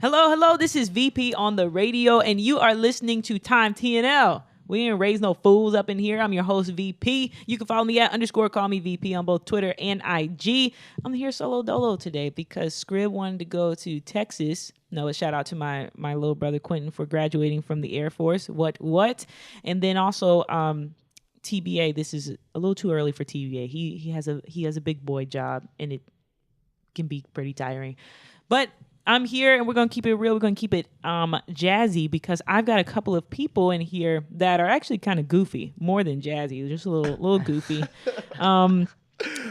Hello, hello. This is VP on the radio, and you are listening to Time TNL. We ain't raise no fools up in here. I'm your host, VP. You can follow me at _call me VP on both Twitter and IG. I'm here solo dolo today because Scrib wanted to go to Texas. No, a shout out to my little brother Quentin for graduating from the Air Force. What? And then also TBA. This is a little too early for TBA. He has a big boy job, and it can be pretty tiring. But I'm here, and we're going to keep it real. We're going to keep it jazzy because I've got a couple of people in here that are actually kind of goofy, more than jazzy, just a little goofy.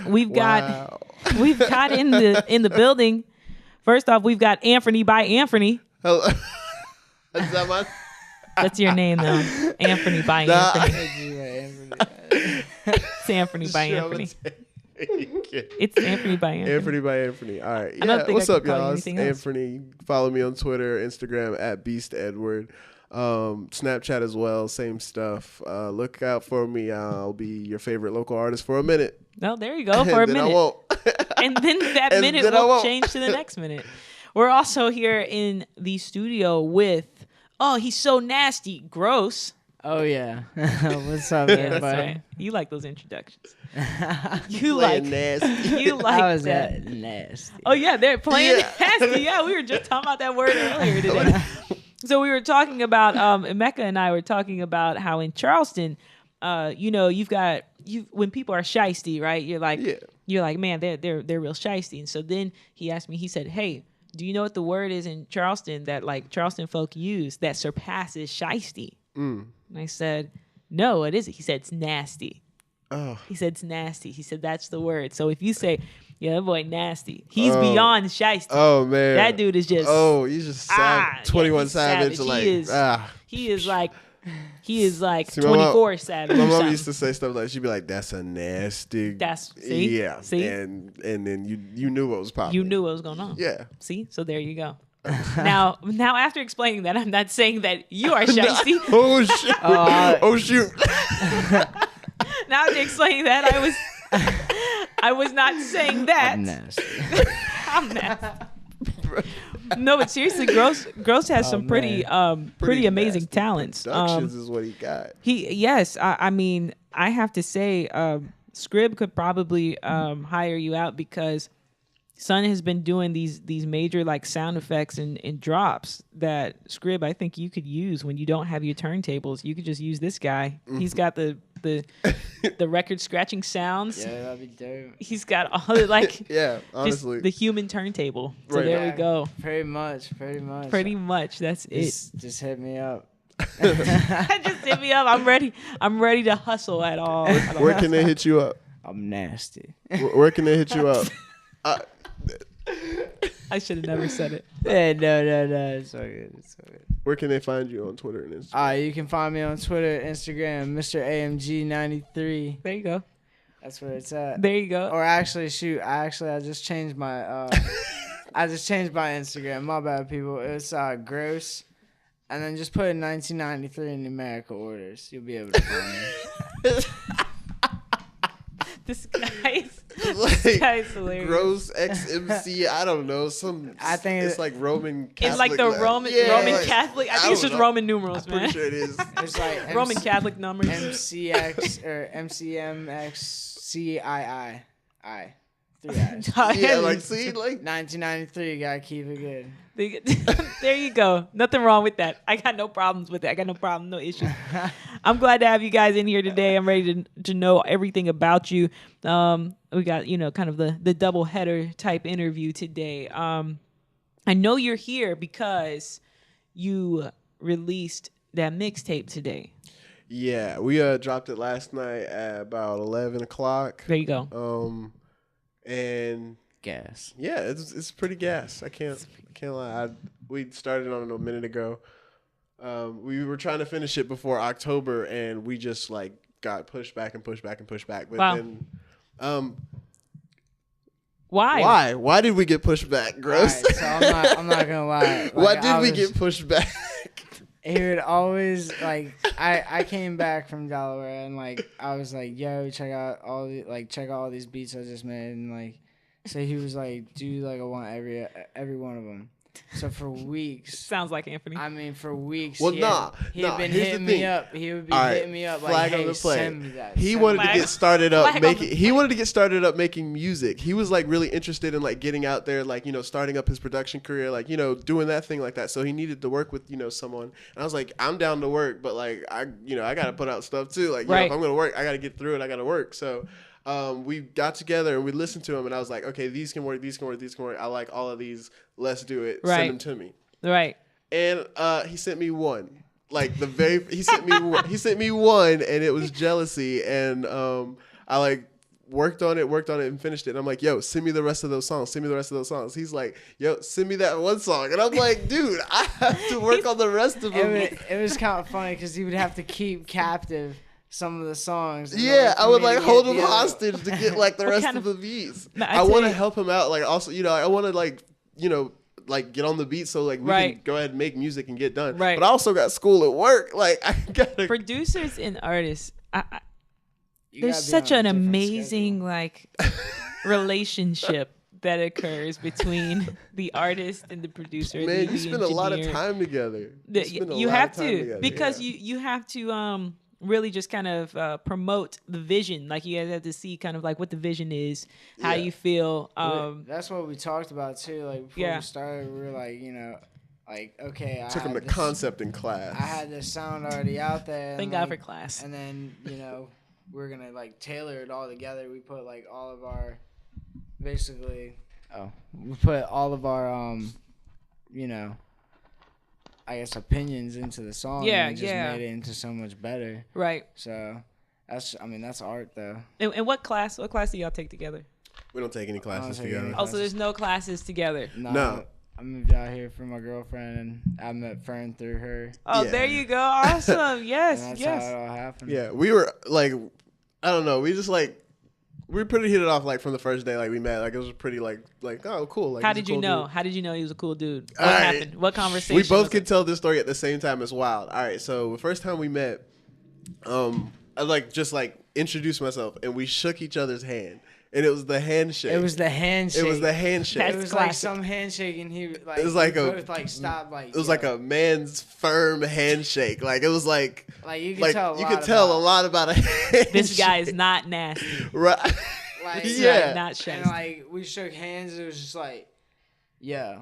We've got in the building. First off, we've got Anfernee by Anfernee. Hello. Is that my? That's your name, though. Anfernee by Anfernee. It's Anfernee by Anfernee. It's Anfernee by Anfernee. Anfernee by Anfernee. All right. Yeah. What's up, y'all? It's Anfernee. Follow me on Twitter, Instagram at Beast Edward. Snapchat as well. Same stuff. Look out for me. I'll be your favorite local artist for a minute. No, there you go. For a minute. I won't. And then that minute will change to the next minute. We're also here in the studio with, he's so nasty. Gross. Oh, yeah. What's up, everybody? Right. You like those introductions. You like nasty. You like How is that. nasty? Oh, yeah, they're playing nasty. Yeah, we were just talking about that word earlier today. So we were talking about, Mecca and I were talking about how in Charleston, you've got, when people are shiesty, right? You're like, man, they're real shiesty. And so then he asked me, he said, hey, do you know what the word is in Charleston that like Charleston folk use that surpasses shiesty? And I said, no, what is it? He said, it's nasty. Oh. He said, it's nasty. He said, that's the word. So if you say, yeah, that boy nasty, he's beyond shiesty. Oh, man. That dude is just. Oh, he's just 21 Savage. He is like See, 24 Savage. My mom used to say stuff like, she'd be like, that's a nasty. See? Yeah. See? And then you knew what was popping. You knew what was going on. Yeah. See? So there you go. Now after explaining that, I'm not saying that you are shiesty. Oh, shit. Oh, shoot. Now after explaining that, I was not saying that. I'm nasty. I'm nasty. No, but seriously, Gross has some pretty amazing talents. Productions is what he got. I mean, I have to say, Scrib could probably hire you out because Son has been doing these major like sound effects and drops that Scrib I think you could use when you don't have your turntables. You could just use this guy. He's got the record scratching sounds. Yeah, that'd be dope. He's got all the like honestly, just the human turntable. So right. there we go. Pretty much. Pretty much. That's Just hit me up. Just hit me up. I'm ready to hustle at all. Where can they hit you up? I'm nasty. Where can they hit you up? I should have never said it. Yeah, no. It's all good. Where can they find you on Twitter and Instagram? You can find me on Twitter, Instagram, Mr. AMG93. There you go. That's where it's at. There you go. Or actually, I just changed my Instagram. My bad, people. It's gross, and then just put in 1993 in numerical orders. You'll be able to find me. This guy's hilarious. Gross XMC. I don't know. I think it's like Roman Catholic. It's like the Roman Catholic. I think it's just Roman numerals, man. I'm pretty sure it is. It's like Roman Catholic numbers. MCX or MCMXCII. 3 eyes. Yeah, like see, like 1993. Gotta keep it good. There you go. Nothing wrong with that. I got no problems with it. I got no problem, no issues. I'm glad to have you guys in here today. I'm ready to know everything about you. We got, kind of the double header type interview today. I know you're here because you released that mixtape today. Yeah, we dropped it last night at about 11 o'clock. There you go. And gas. Yeah, it's pretty gas. I can't lie. We started on it a minute ago. We were trying to finish it before October, and we just like got pushed back. But then, why? Why did we get pushed back, Gross? Right, so I'm not gonna lie. Like, why did we get pushed back? He would always like I came back from Delaware and like I was like, yo, check out all these beats I just made, and like so he was like, dude, like I want every one of them. So for weeks. Sounds like Anfernee. I mean, for weeks. Well, he had been hitting me up. He would be hitting me up like, hey, send me that. He wanted to get started up making. He wanted to get started up making music. He was like really interested in like getting out there, like starting up his production career, like doing that thing like that. So he needed to work with someone. And I was like, I'm down to work, but like I gotta put out stuff too. Like if I'm gonna work, I gotta get through it. I gotta work. So. We got together and we listened to him, and I was like, okay, these can work, these can work, these can work. I like all of these. Let's do it. Right. Send them to me. Right. And he sent me one. Like he sent me one, and it was Jealousy. And I like worked on it, and finished it. And I'm like, yo, send me the rest of those songs. He's like, yo, send me that one song. And I'm like, dude, I have to work on the rest of them. It was kind of funny because he would have to keep captive some of the songs. Yeah, I would like hold him hostage to get like the rest of the beats. I want to help him out. Like also, I want to like get on the beat so like we can go ahead and make music and get done. Right. But I also got school at work. Like I gotta. Producers and artists, there's such an amazing like relationship that occurs between the artist and the producer. Man, you spend a lot of time together. You have to because you have to really just kind of promote the vision. Like you guys have to see kind of like what the vision is, how you feel. That's what we talked about too. Like before we started, we were like, like, okay, took him to concept in class. I had this sound already out there. Thank God for class. And then, we're going to like tailor it all together. We put like all of our, we put all of our, I guess opinions into the song. And just made it into so much better. Right. So that's art though. And what class do y'all take together? We don't take any classes together. So there's no classes together. No. I moved out here for my girlfriend, and I met Fern through her. Oh, there you go. Awesome. Yes. And that's how it all happened. Yeah, we were like, I don't know. We just like, we pretty hit it off like from the first day like we met. Like it was pretty like oh cool. Like how did you know? Dude. How did you know he was a cool dude? What happened? What conversation? We both could tell this story at the same time. It's wild. All right, so the first time we met, I like just like introduced myself and we shook each other's hand. And it was the handshake. It was the handshake. That's it was classic. Like some handshake, and he like. It was like both like stopped like. It was like a man's firm handshake. Like it was like. Like you could tell. You could tell a lot about a handshake. This guy is not nasty. Right. Like not shy. And like we shook hands. It was just like, yo.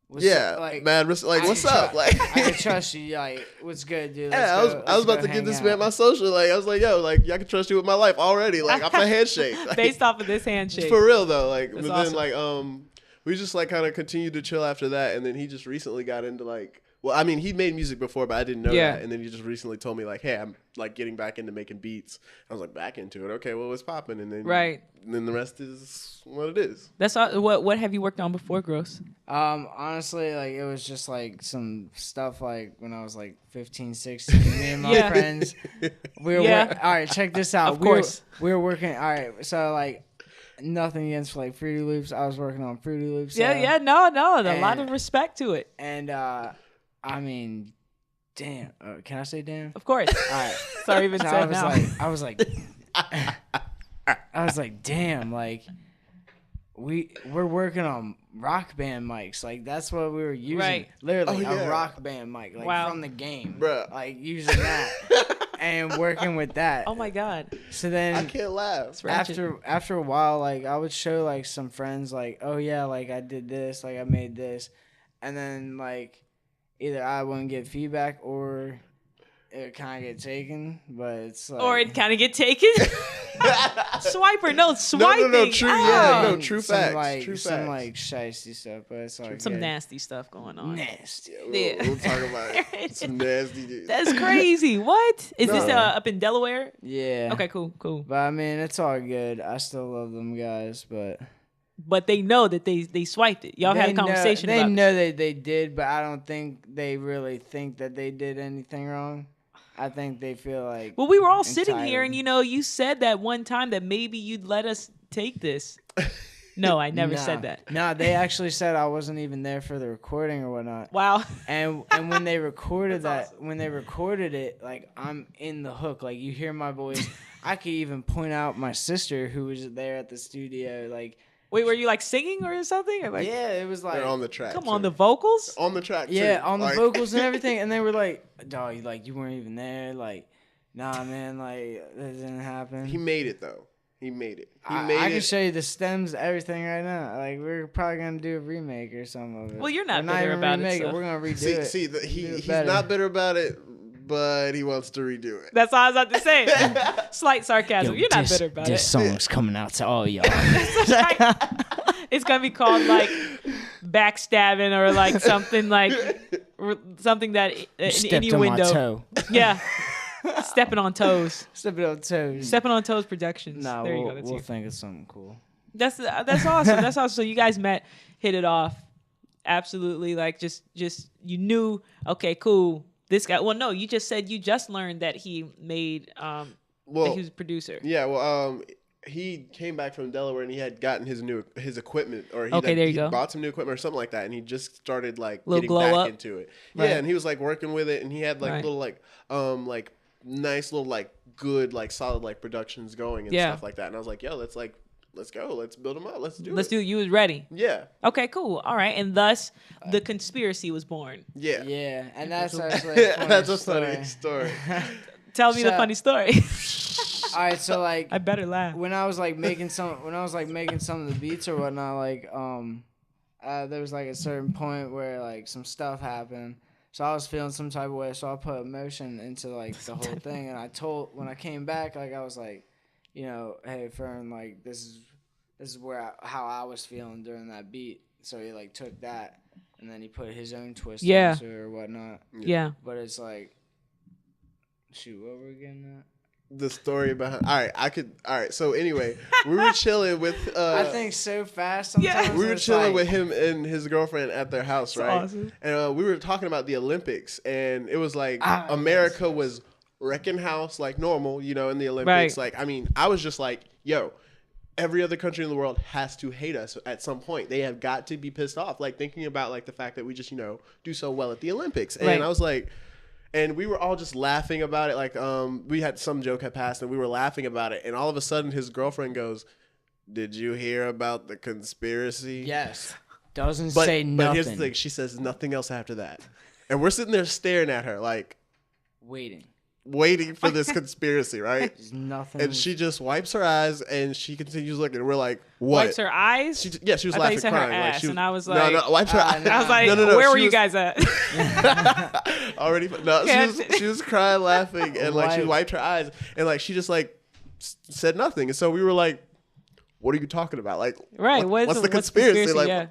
What's up? Like, man, like, what's up? Like, I can trust you. Like, what's good, dude? I was about to give this man my social. Like, I was like, yo, like, I can trust you with my life already. Like, off the handshake. Like, based off of this handshake. For real though. Like, that's but awesome. then like, we just like kind of continued to chill after that, and then he just recently got into like. Well, I mean, he'd made music before, but I didn't know that. And then he just recently told me, like, hey, I'm, like, getting back into making beats. I was like, back into it? Okay, well, what's popping? And then and then the rest is what it is. That's all. What have you worked on before, Gross? Honestly, like, it was just, like, some stuff, like, when I was, like, 15, 16. Me and my friends, we were all right, check this out. Of course. We were working, all right, so, like, nothing against, like, Fruity Loops. I was working on Fruity Loops. No, a lot of respect to it. And, I mean, damn. Can I say damn? Of course. All right. Sorry, even said now. I was like, damn. Like, we're working on rock band mics. Like that's what we were using. Right. Literally a rock band mic, like from the game. Bruh. Like using that and working with that. Oh my god. So then I can't laugh. After a while, like I would show like some friends, like, oh yeah, like I did this, like I made this, and then like. Either I wouldn't get feedback or it would kind of get taken, but it's like... Or it kind of get taken? Swiper, no, swiping. No, true, true facts. Like, true some, facts. like, shiesty stuff, but it's like... Some nasty stuff going on. Nasty. We'll talk about it. Some nasty dude. That's crazy. What? Is this up in Delaware? Yeah. Okay, cool. But, I mean, it's all good. I still love them guys, but... But they know that they swiped it. Y'all had a conversation about it. They know that they did, but I don't think they really think that they did anything wrong. I think they feel like... Well, we were all sitting here, and, you said that one time that maybe you'd let us take this. No, I never said that. No, they actually said I wasn't even there for the recording or whatnot. Wow. And when they recorded when they recorded it, like, I'm in the hook. Like, you hear my voice. I could even point out my sister who was there at the studio, like... Wait, were you like singing or something? Or like, yeah, it was like They're on the track. come on, the vocals? On the track. yeah, too. on the Like, vocals and everything, and they were like, "Dog, like you weren't even there." Like, nah, man, like that didn't happen. He made it though. He made it. I can show you the stems, everything right now. Like we're probably gonna do a remake or something of it. Well, you're not We're bitter even about it, remake so. We're gonna redo it. See, Do it he's better. not bitter about it, but he wants to redo it. That's all I was about to say. Slight sarcasm. You're not bitter about this it. song's coming out to all y'all. It's gonna be called like backstabbing or like something something that an Stepped on my innuendo. toe. Yeah, stepping on toes. Stepping on toes. Stepping on toes productions. Nah, there you go. That's we'll you. think of something cool. That's awesome. That's awesome. So you guys met, hit it off, absolutely. Like just you knew. Okay, cool. This guy. Well, no, you just said you just learned that he made that he was a producer. Yeah, well, he came back from Delaware and he had gotten his equipment, or he bought some new equipment or something like that, and he just started like little getting back up. into it. Right. Yeah, and he was like working with it, and he had like Right. little like nice little like good like solid like productions going and stuff like that. And I was like, yo, let's go, let's build them up, let's do it. You was ready. Yeah. Okay, cool. All right, and thus the conspiracy was born. Yeah. Yeah, and that's actually a funny That's a story. funny story. Tell me the funny story. All right, so like I better laugh. when I was like making some of the beats or whatnot, like there was like a certain point where like some stuff happened, so I was feeling some type of way, so I put emotion into like the whole thing, and when I came back, like I was like, you know, hey Fern, like this is how I was feeling during that beat, so he like took that and then he put his own twist into it or whatnot. Yeah. But it's like, shoot, what were we getting at? The story behind. All right. So anyway, we were chilling with. I think so fast. Sometimes we were it's chilling like, with him and his girlfriend at their house, right? Awesome. And we were talking about the Olympics, and it was like America was wrecking house like normal, you know, in the Olympics. Right. Like, I mean, I was just like, yo, every other country in the world has to hate us at some point. They have got to be pissed off, like thinking about like the fact that we just, you know, do so well at the Olympics. And Right. I was like. And we were all just laughing about it. Like, we had some joke had passed, and we were laughing about it. And all of a sudden, his girlfriend goes, "Did you hear about the conspiracy?" Yes. Doesn't say nothing. But here's the thing: she says nothing else after that. And we're sitting there staring at her, like waiting for this conspiracy, right? There's nothing. And she just wipes her eyes, and she continues looking. And we're like, "What?" Wipes her eyes? She was I thought you laughing, said her crying. ass, Like, she was, and I was like, no, wipes her eyes. I was like, No, where were she you was- guys at? Already, no, she was crying, laughing, and like she wiped her eyes, and like she just like said nothing, and so we were like, "What are you talking about? Like, Right, what's the conspiracy?" Like, yeah.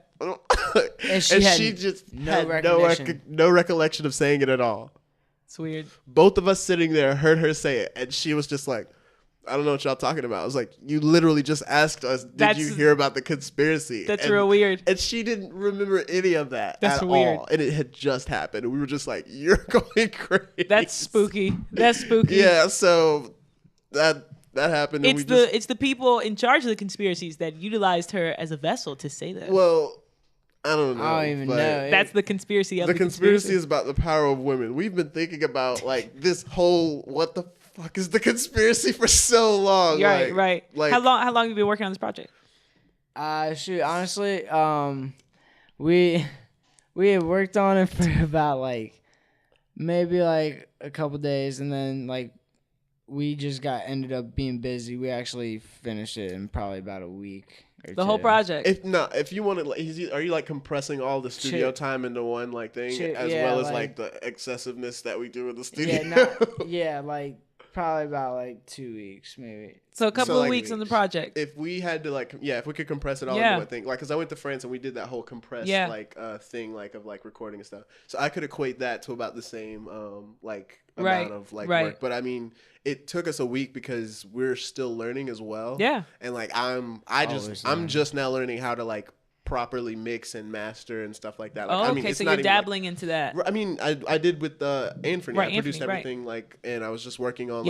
And she had just no had recognition. no recollection of saying it at all. It's weird. Both of us sitting there heard her say it, and she was just like, "I don't know what y'all talking about." I was like, "You literally just asked us, did you hear about the conspiracy?" That's real weird. And she didn't remember any of that That's at weird. all. And it had just happened. And we were just like, "You're going crazy." That's spooky. That's spooky. Yeah, so that happened. And It's the people in charge of the conspiracies that utilized her as a vessel to say that. Well, I don't know. I don't even but know. That's the conspiracy of The conspiracy is about the power of women. We've been thinking about like this whole what the fuck is the conspiracy for so long. Right, right. Like, how long have you been working on this project? Shoot, honestly, we had worked on it for about like maybe like a couple days, and then like we just ended up being busy. We actually finished it in probably about a week. The whole project. If you want to, like, are you like compressing all the studio time into one like thing, as well as like the excessiveness that we do in the studio? Like probably about like 2 weeks maybe. So a couple of weeks on the project. If we had to if we could compress it all into one thing, like, because I went to France and we did that whole compressed thing like of like recording and stuff. So I could equate that to about the same amount of work. But I mean, it took us a week because we're still learning as well. Yeah. And like I'm just now learning how to like properly mix and master and stuff like that. Like, I mean, okay, so you're dabbling into that. I mean, I did with Anfernee. Right, I produced Anfernee, everything and I was just working on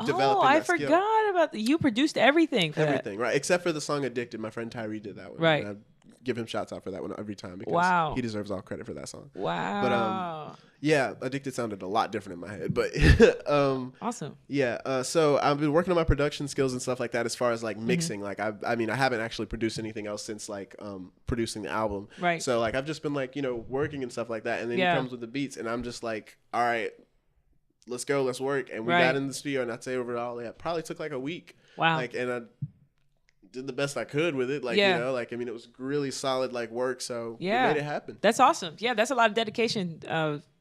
developing I that skill. forgot about you produced everything for everything, right? Except for the song "Addicted." My friend Tyree did that one. Right. And give him shouts out for that one every time because he deserves all credit for that song. Wow. But yeah, Addicted sounded a lot different in my head, but awesome. Yeah, so I've been working on my production skills and stuff like that as far as like mixing. Like I mean, I haven't actually produced anything else since like producing the album. Right. So like I've just been like, working and stuff like that, and then he comes with the beats, and I'm just like, all right, let's go, let's work. And we got in the studio, and I'd say overall, it probably took like a week. Wow. Like, and I did the best I could with it. Like, like, I mean, it was really solid, like, work. So we made it happen. That's awesome. Yeah, that's a lot of dedication,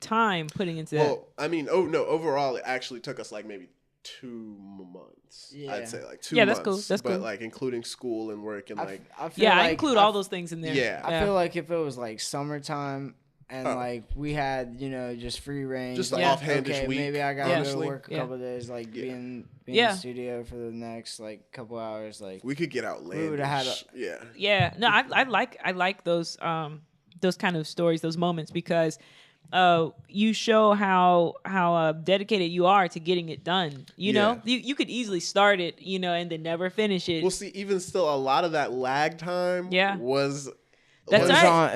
time putting into that. Well, I mean, overall, it actually took us like maybe 2 months. Yeah. I'd say like 2 months. Yeah, that's cool. That's cool. But like including school and work and like. I include all those things in there. Yeah. I feel like if it was like summertime and like we had, just free range. Just an offhandish week. Maybe I got to go work a couple of days, like be in the studio for the next like couple hours. Like we could get outlandish. We would have had Yeah. No, I like those kind of stories, those moments, because you show how dedicated you are to getting it done. You know, you could easily start it, and then never finish it. Well, see, even still, a lot of that lag time was. It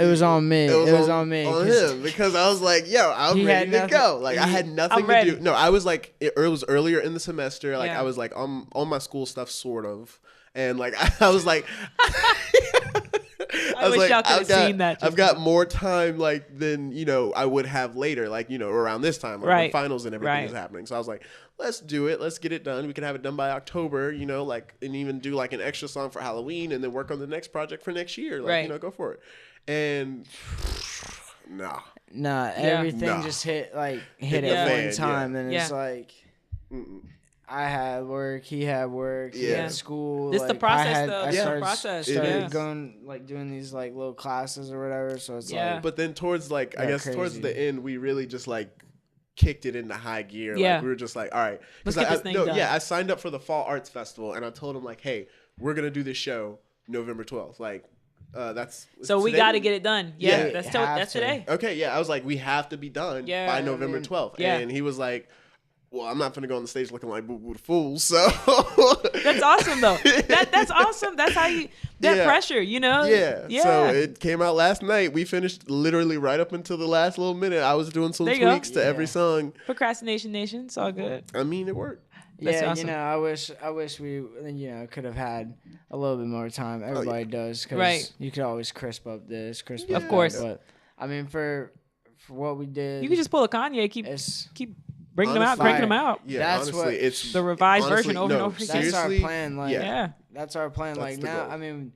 was on me. It was on me. On him, because I was like, yo, I'm ready to go. Like, I had nothing to do. No, I was like, it was earlier in the semester. Like, I was like on my school stuff, sort of. And like, I was like, I wish y'all could have seen that. I've got more time, like, than, I would have later, like, around this time, like, when finals and everything is happening. So I was like, let's do it. Let's get it done. We can have it done by October, like, and even do like an extra song for Halloween and then work on the next project for next year. Like, go for it. And everything just hit at one time. And it's like, I had work, he had work, he had school. This is the process, though. I started going, like, doing these, like, little classes or whatever, so it's like... But then towards, like, I guess towards the end, we really just, like, kicked it into high gear. Like, we were just like, all right. Let's get this thing done. Yeah, I signed up for the Fall Arts Festival, and I told him, like, hey, we're going to do this show November 12th. Like, that's... So we got to get it done. Yeah, that's today. Okay, yeah. I was like, we have to be done by November 12th. Yeah. And he was like... Well, I'm not gonna go on the stage looking like boo boo the fool. So that's awesome, though. That's awesome. That's how you pressure, Yeah. So it came out last night. We finished literally right up until the last little minute. I was doing some tweaks to every song. Procrastination Nation. It's all good. I mean, it worked. That's awesome. I wish we could have had a little bit more time. Everybody does, because you could always crisp up this, of course. But I mean, for what we did, you could just pull a Kanye, keep. Bringing them out, cranking them out. Yeah, that's honestly, it's the revised version over and over again. That's our plan. Like, that's our plan. Like now, I mean,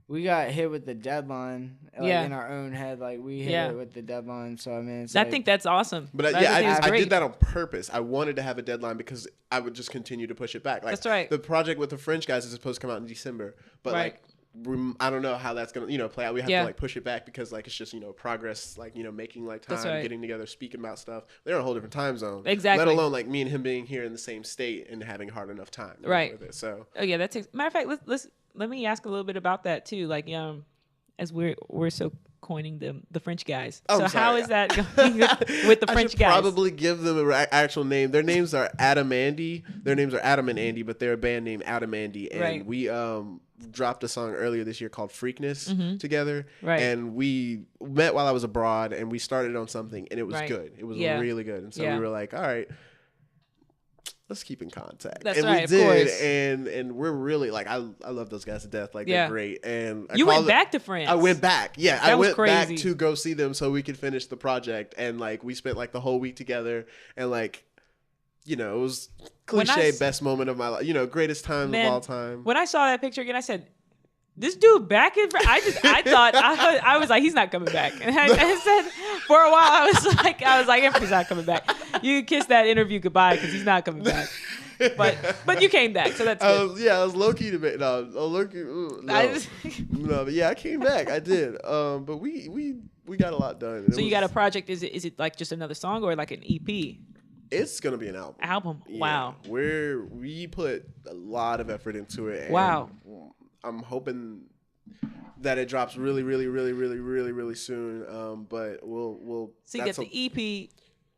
we got hit with the deadline. Like, in our own head, like we hit it with the deadline. So I mean, I think that's awesome. But I did that on purpose. I wanted to have a deadline because I would just continue to push it back. Like, that's right. The project with the French guys is supposed to come out in December, but like. I don't know how that's gonna play out. We have to like push it back because like it's just progress, like making like time, getting together, speaking about stuff. They're in a whole different time zone. Exactly. Let alone like me and him being here in the same state and having hard enough time. With it. So that takes. Matter of fact, let me ask a little bit about that too. Like as we're so coining the French guys. So how is that going with the French guys? Probably give them an actual name. Their names are Adam Andy. Their names are Adam and Andy, but they're a band named Adam Andy, and we dropped a song earlier this year called Freakness together. Right. And we met while I was abroad, and we started on something, and it was good. It was really good. And so we were like, all right, let's keep in contact. That's and right, we did, of course. and we're really like I love those guys to death. Like they're great. And you went back to France. I went back. Yeah, I went back to go see them so we could finish the project. And like we spent like the whole week together, and like it was cliche best moment of my life. Greatest time of all time. When I saw that picture again, I said, this dude back in France. I thought I was like, he's not coming back. And I said for a while I was like Anfernee not coming back. You kiss that interview goodbye because he's not coming back. But you came back, so that's good. I was low key to make no, low key. No, but I came back. I did. But we got a lot done. So you got a project? Is it like just another song or like an EP? It's gonna be an album. Yeah. Wow. We put a lot of effort into it. And wow. I'm hoping that it drops really, really, really, really, really, really soon. But we'll. So you got the EP,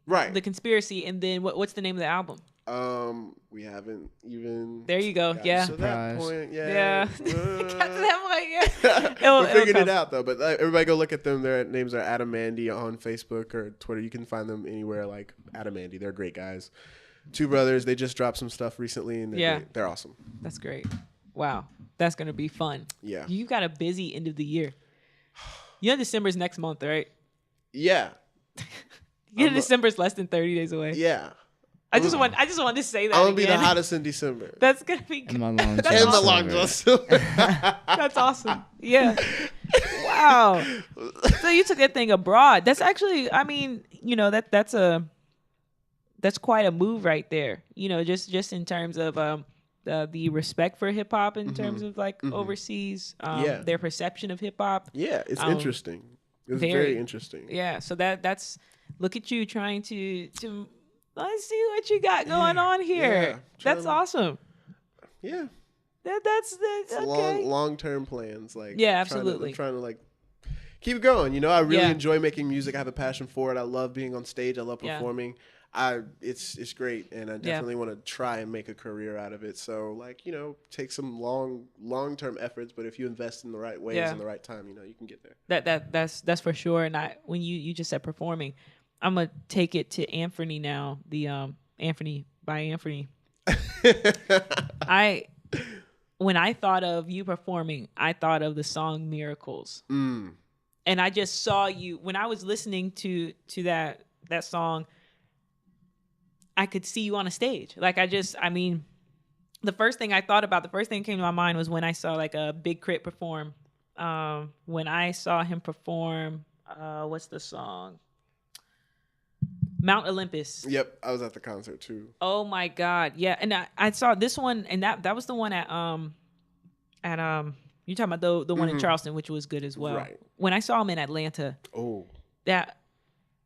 right? The Conspiracy, and then what's the name of the album? We haven't even. There you go. Yeah. To that point, yeah. Got to that point, yeah. We're figuring it out though. But everybody go look at them. Their names are Adam Andy on Facebook or Twitter. You can find them anywhere like Adam Andy. They're great guys. Two brothers. They just dropped some stuff recently, and they're awesome. That's great. Wow, that's gonna be fun. Yeah. You got a busy end of the year. You know, December's next month, right? Yeah. December's less than 30 days away. Yeah. I just want to say that. I'm gonna be the hottest in December. That's gonna be good. The longest. That's awesome. Yeah. Wow. So you took that thing abroad. That's actually, I mean, you know, that's quite a move right there. You know, just in terms of the respect for hip hop in terms of like overseas, their perception of hip hop. Yeah, it's interesting. It's very interesting. Yeah. So that's look at you trying to. Let's see what you got going on here. Yeah, that's awesome. Yeah. That's okay. Long-term plans. Like, yeah, absolutely. I'm trying to like keep it going. You know, I really enjoy making music. I have a passion for it. I love being on stage. I love performing. It's great, and I definitely want to try and make a career out of it. So, like, you know, take some long-term efforts, but if you invest in the right ways and the right time, you know, you can get there. That's for sure. And when you just said performing, I'm gonna take it to Anfernee now. The Anfernee by Anfernee. When I thought of you performing, I thought of the song Miracles. And I just saw you when I was listening to that song. I could see you on a stage. Like the first thing that came to my mind was when I saw like a Big Crit perform. When I saw him perform, what's the song? Mount Olympus. Yep, I was at the concert too. Oh my God, yeah, and I saw this one, and that was the one at you're talking about the one in Charleston, which was good as well. Right. When I saw him in Atlanta, that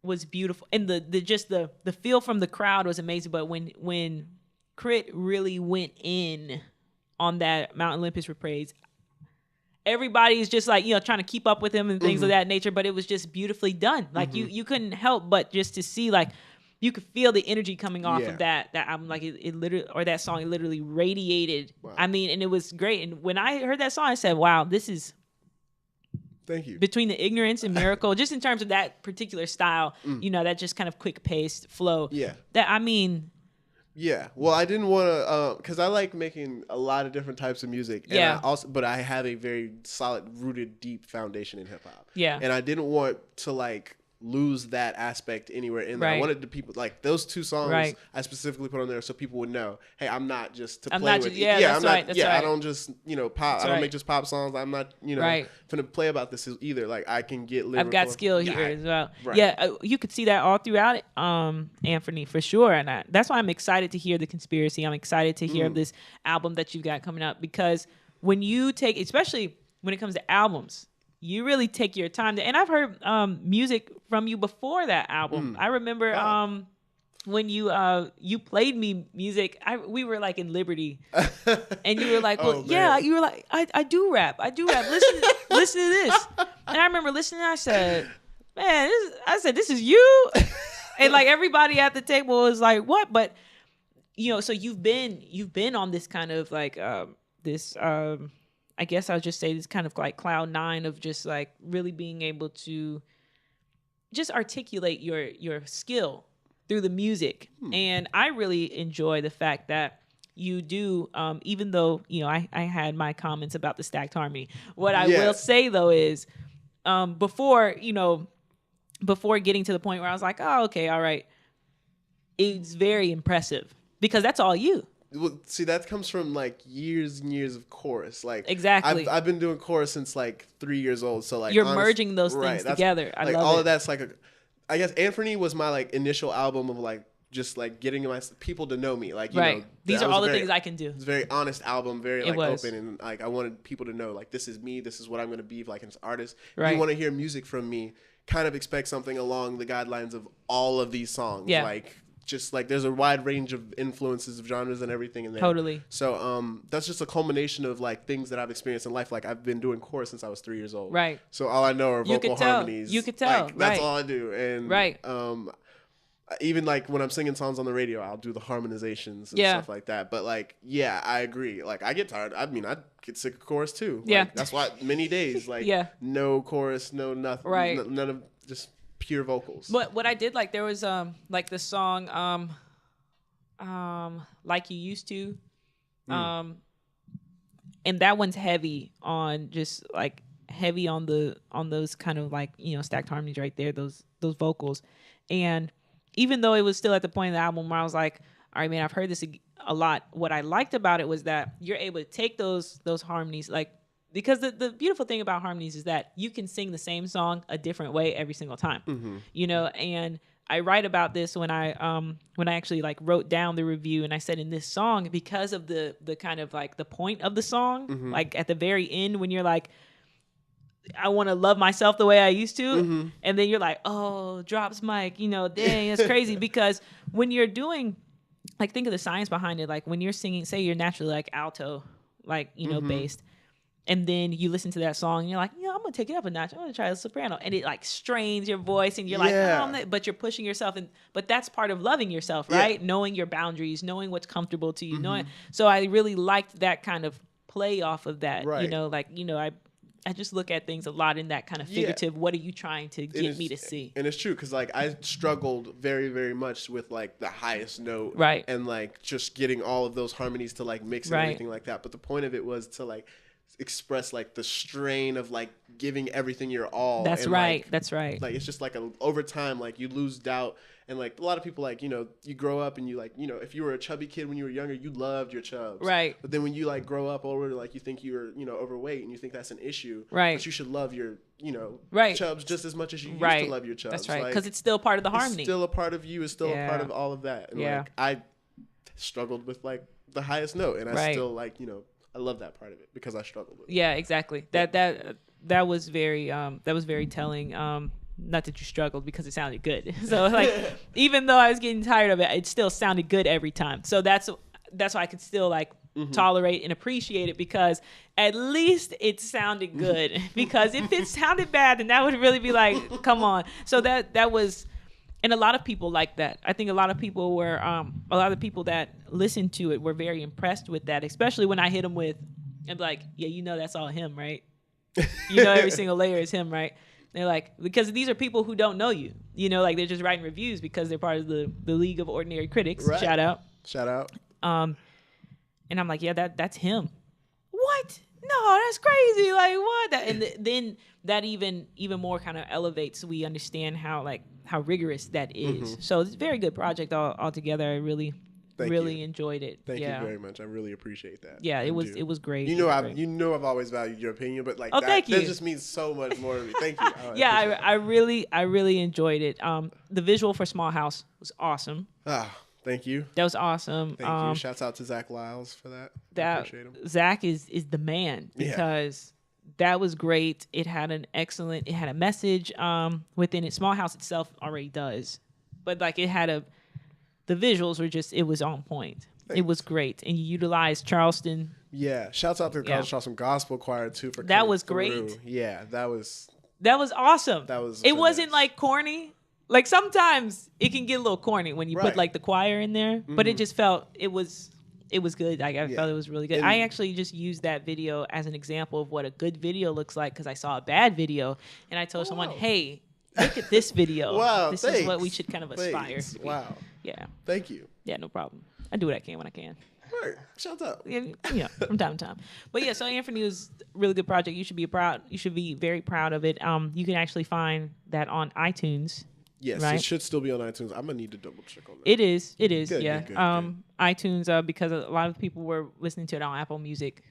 was beautiful, and the feel from the crowd was amazing. But when Crit really went in on that Mount Olympus reprise, everybody's just like, you know, trying to keep up with him and things of that nature, but it was just beautifully done. Like you couldn't help but just to see, like, you could feel the energy coming off of that album. Like it literally, or that song, it literally radiated. Wow. I mean, and it was great. And when I heard that song, I said, wow, this is, thank you. Between the Ignorance and Miracle, just in terms of that particular style, you know, that just kind of quick paced flow. Yeah. Yeah, well, I didn't want to, because I like making a lot of different types of music. And but I have a very solid, rooted, deep foundation in hip hop. Yeah. And I didn't want to like lose that aspect anywhere in there. I wanted the people, like those two songs I specifically put on there so people would know, hey, I'm not just to play with. I don't just, you know, pop. I don't make just pop songs. I'm not, you know, finna play about this either. Like I can get lyrical. I've got skill here as well. Right. Yeah, you could see that all throughout it, Anfernee, for sure. And that's why I'm excited to hear The Conspiracy. I'm excited to hear this album that you've got coming up, because when you take, especially when it comes to albums, you really take your time. And I've heard music from you before that album. I remember when you played me music. We were like in Liberty, and you were like, "Well, you were like, I do rap. Listen to this." And I remember listening. I said, "Man, this is you." And like everybody at the table was like, "What?" But you know, so you've been on this kind of like I guess I'll just say this kind of like cloud nine of just like really being able to just articulate your skill through the music. And I really enjoy the fact that you do, even though, you know, I had my comments about the stacked harmony. What I will say though is before getting to the point where I was like, oh, okay, all right, it's very impressive because that's all you. Well, see, that comes from like years and years of chorus. Like exactly, I've been doing chorus since like 3 years old. So like you're merging those things together. I like love all it. of that's like I guess Anfernee was my like initial album of like just like getting my people to know me. Like you know, these are all the things I can do. It's a very honest album, very like open, and like I wanted people to know like this is me. This is what I'm going to be like an artist. If you want to hear music from me, kind of expect something along the guidelines of all of these songs. Yeah. Like. Just like there's a wide range of influences of genres and everything in there. Totally. So that's just a culmination of like things that I've experienced in life. Like I've been doing chorus since I was 3 years old. Right. So all I know are vocal harmonies. You could tell. Like, that's all I do. And even like when I'm singing songs on the radio, I'll do the harmonizations and stuff like that. But like, yeah, I agree. Like I get tired. I mean, I get sick of chorus too. Like, that's why many days, like no chorus, no nothing, right. None of just pure vocals. But what I did like, there was like the song Like You Used To. And that one's heavy on just like heavy on those kind of like, you know, stacked harmonies right there, those vocals. And even though it was still at the point of the album where I was like, all right, man, I've heard this a lot. What I liked about it was that you're able to take those harmonies, like, because the beautiful thing about harmonies is that you can sing the same song a different way every single time, you know. And I write about this when I actually like wrote down the review, and I said in this song, because of the kind of like the point of the song, like at the very end when you're like, I want to love myself the way I used to, and then you're like, oh, drops mic, you know, dang, that's crazy. Because when you're doing, like, think of the science behind it. Like when you're singing, say you're naturally like alto, like, you know, based. And then you listen to that song and you're like, yeah, I'm going to take it up a notch. I'm going to try the soprano. And it like strains your voice and you're like, oh, but you're pushing yourself. But that's part of loving yourself, right? Knowing your boundaries, knowing what's comfortable to you. Knowing. So I really liked that kind of play off of that. Right. You know, like, you know, I just look at things a lot in that kind of figurative, what are you trying to get me to see? And it's true, because like I struggled very, very much with like the highest note. Right. And like just getting all of those harmonies to like mix and everything like that. But the point of it was to like express like the strain of like giving everything your all. That's right. Like, that's right. Like it's just like over time, like you lose doubt. And like a lot of people, like, you know, you grow up and you like, you know, if you were a chubby kid when you were younger, you loved your chubs. Right. But then when you like grow up older, like you think you're, you know, overweight and you think that's an issue. Right. But you should love your, you know, right. chubs just as much as you used to love your chubs. That's right. Because like, it's still part of the harmony. It's still a part of you. It's still a part of all of that. And like I struggled with like the highest note, and I still like, you know, I love that part of it because I struggled with it. Yeah, exactly. That was very telling. Not that you struggled, because it sounded good. So like, even though I was getting tired of it, it still sounded good every time. So that's why I could still like tolerate and appreciate it, because at least it sounded good. Because if it sounded bad, then that would really be like, come on. So that was, and a lot of people like that. I think a lot of people were, a lot of the people that listened to it were very impressed with that, especially when I hit them with, and be like, yeah, you know, that's all him, right? You know, every single layer is him, right? They're like, because these are people who don't know you, you know, like they're just writing reviews because they're part of the League of Ordinary Critics. Right. Shout out. And I'm like, yeah, that's him. What? No, that's crazy. Like what? And then that even more kind of elevates. We understand how rigorous that is. So it's a very good project altogether. I really enjoyed it. Thank you very much. I really appreciate that. Yeah, it was great. You know, I've always valued your opinion, but like that just means so much more to me. Thank you. I really enjoyed it. The visual for Small House was awesome. Thank you. That was awesome. Thank you. Shouts out to Zach Lyles for that. I appreciate him. Zach is the man, because that was great. It had a message within it. Small House itself already does, but like the visuals were just, it was on point. Thanks. It was great. And you utilized Charleston. Yeah. Shouts out to the Charleston Gospel Choir too for that was through. Great. Yeah, that was awesome. It wasn't like corny. Like sometimes it can get a little corny when you put like the choir in there, but it just felt it was good. Like I felt it was really good. I actually just used that video as an example of what a good video looks like, because I saw a bad video and I told someone, hey, look at this video. Wow, this is what we should kind of aspire to be. Wow. Yeah. Thank you. Yeah, no problem. I do what I can when I can. Right. Shout out. Yeah, from time to time. But yeah, so Anfernee was a really good project. You should be proud. You should be very proud of it. You can actually find that on iTunes. Yes, right? It should still be on iTunes. I'm gonna need to double check on that. It is. Good, yeah. Good. iTunes, because a lot of people were listening to it on Apple Music,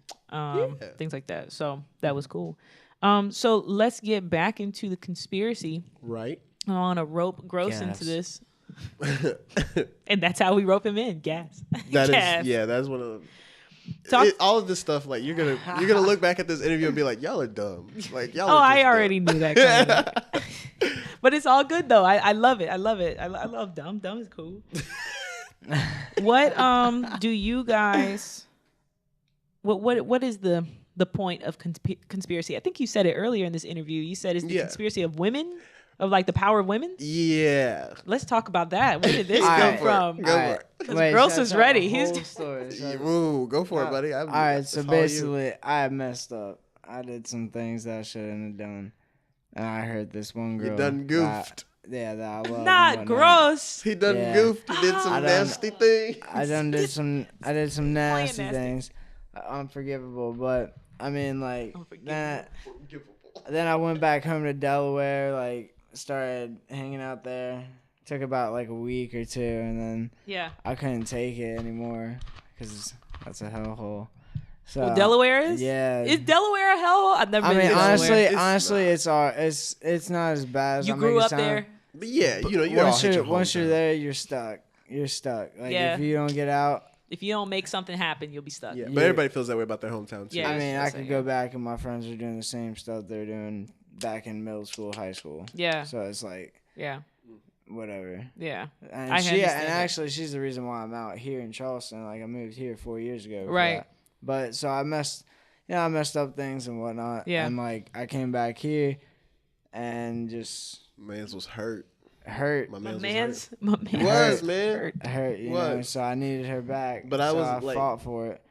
things like that. So that was cool. So let's get back into the conspiracy. Right. I want to rope Gross into this. And that's how we rope him in. Gas. That's one of all of this stuff. Like you're gonna look back at this interview and be like, y'all are dumb. Like y'all. Oh, I already knew that. But it's all good though. I love it. I love dumb. Dumb is cool. What do you guys? What is the point of conspiracy? I think you said it earlier in this interview. You said it's the conspiracy of women. of like the power of women? Yeah. Let's talk about that. Where did this come from? Go for it. Because Gross is ready. Ooh, go for it, buddy. All right, so basically, I messed up. I did some things that I shouldn't have done. And I heard this one girl. You done goofed. That I love. Not gross. He done goofed. He did some nasty things. I did some nasty things. Unforgivable, but I mean, like, then I went back home to Delaware, like, started hanging out there. Took about, like, a week or two, and then I couldn't take it anymore because that's a hellhole. So, well, Delaware is? Yeah. Is Delaware a hellhole? I've never been to Delaware. Honestly, it's not as bad as you grew up there? But yeah, you know, once you're there, you're stuck. You're stuck. Like, if you don't get out. If you don't make something happen, you'll be stuck. Yeah, but everybody feels that way about their hometown, too. Yeah, I mean, I could go back and my friends are doing the same stuff they're doing back in middle school, high school. Yeah. So it's like, whatever. Yeah. And actually, she's the reason why I'm out here in Charleston. Like, I moved here 4 years ago. Right. But so I messed up things and whatnot. Yeah. And like, I came back here and just. Mans was hurt. My man's was man. Hurt, you know, so I needed her back. But I fought for it.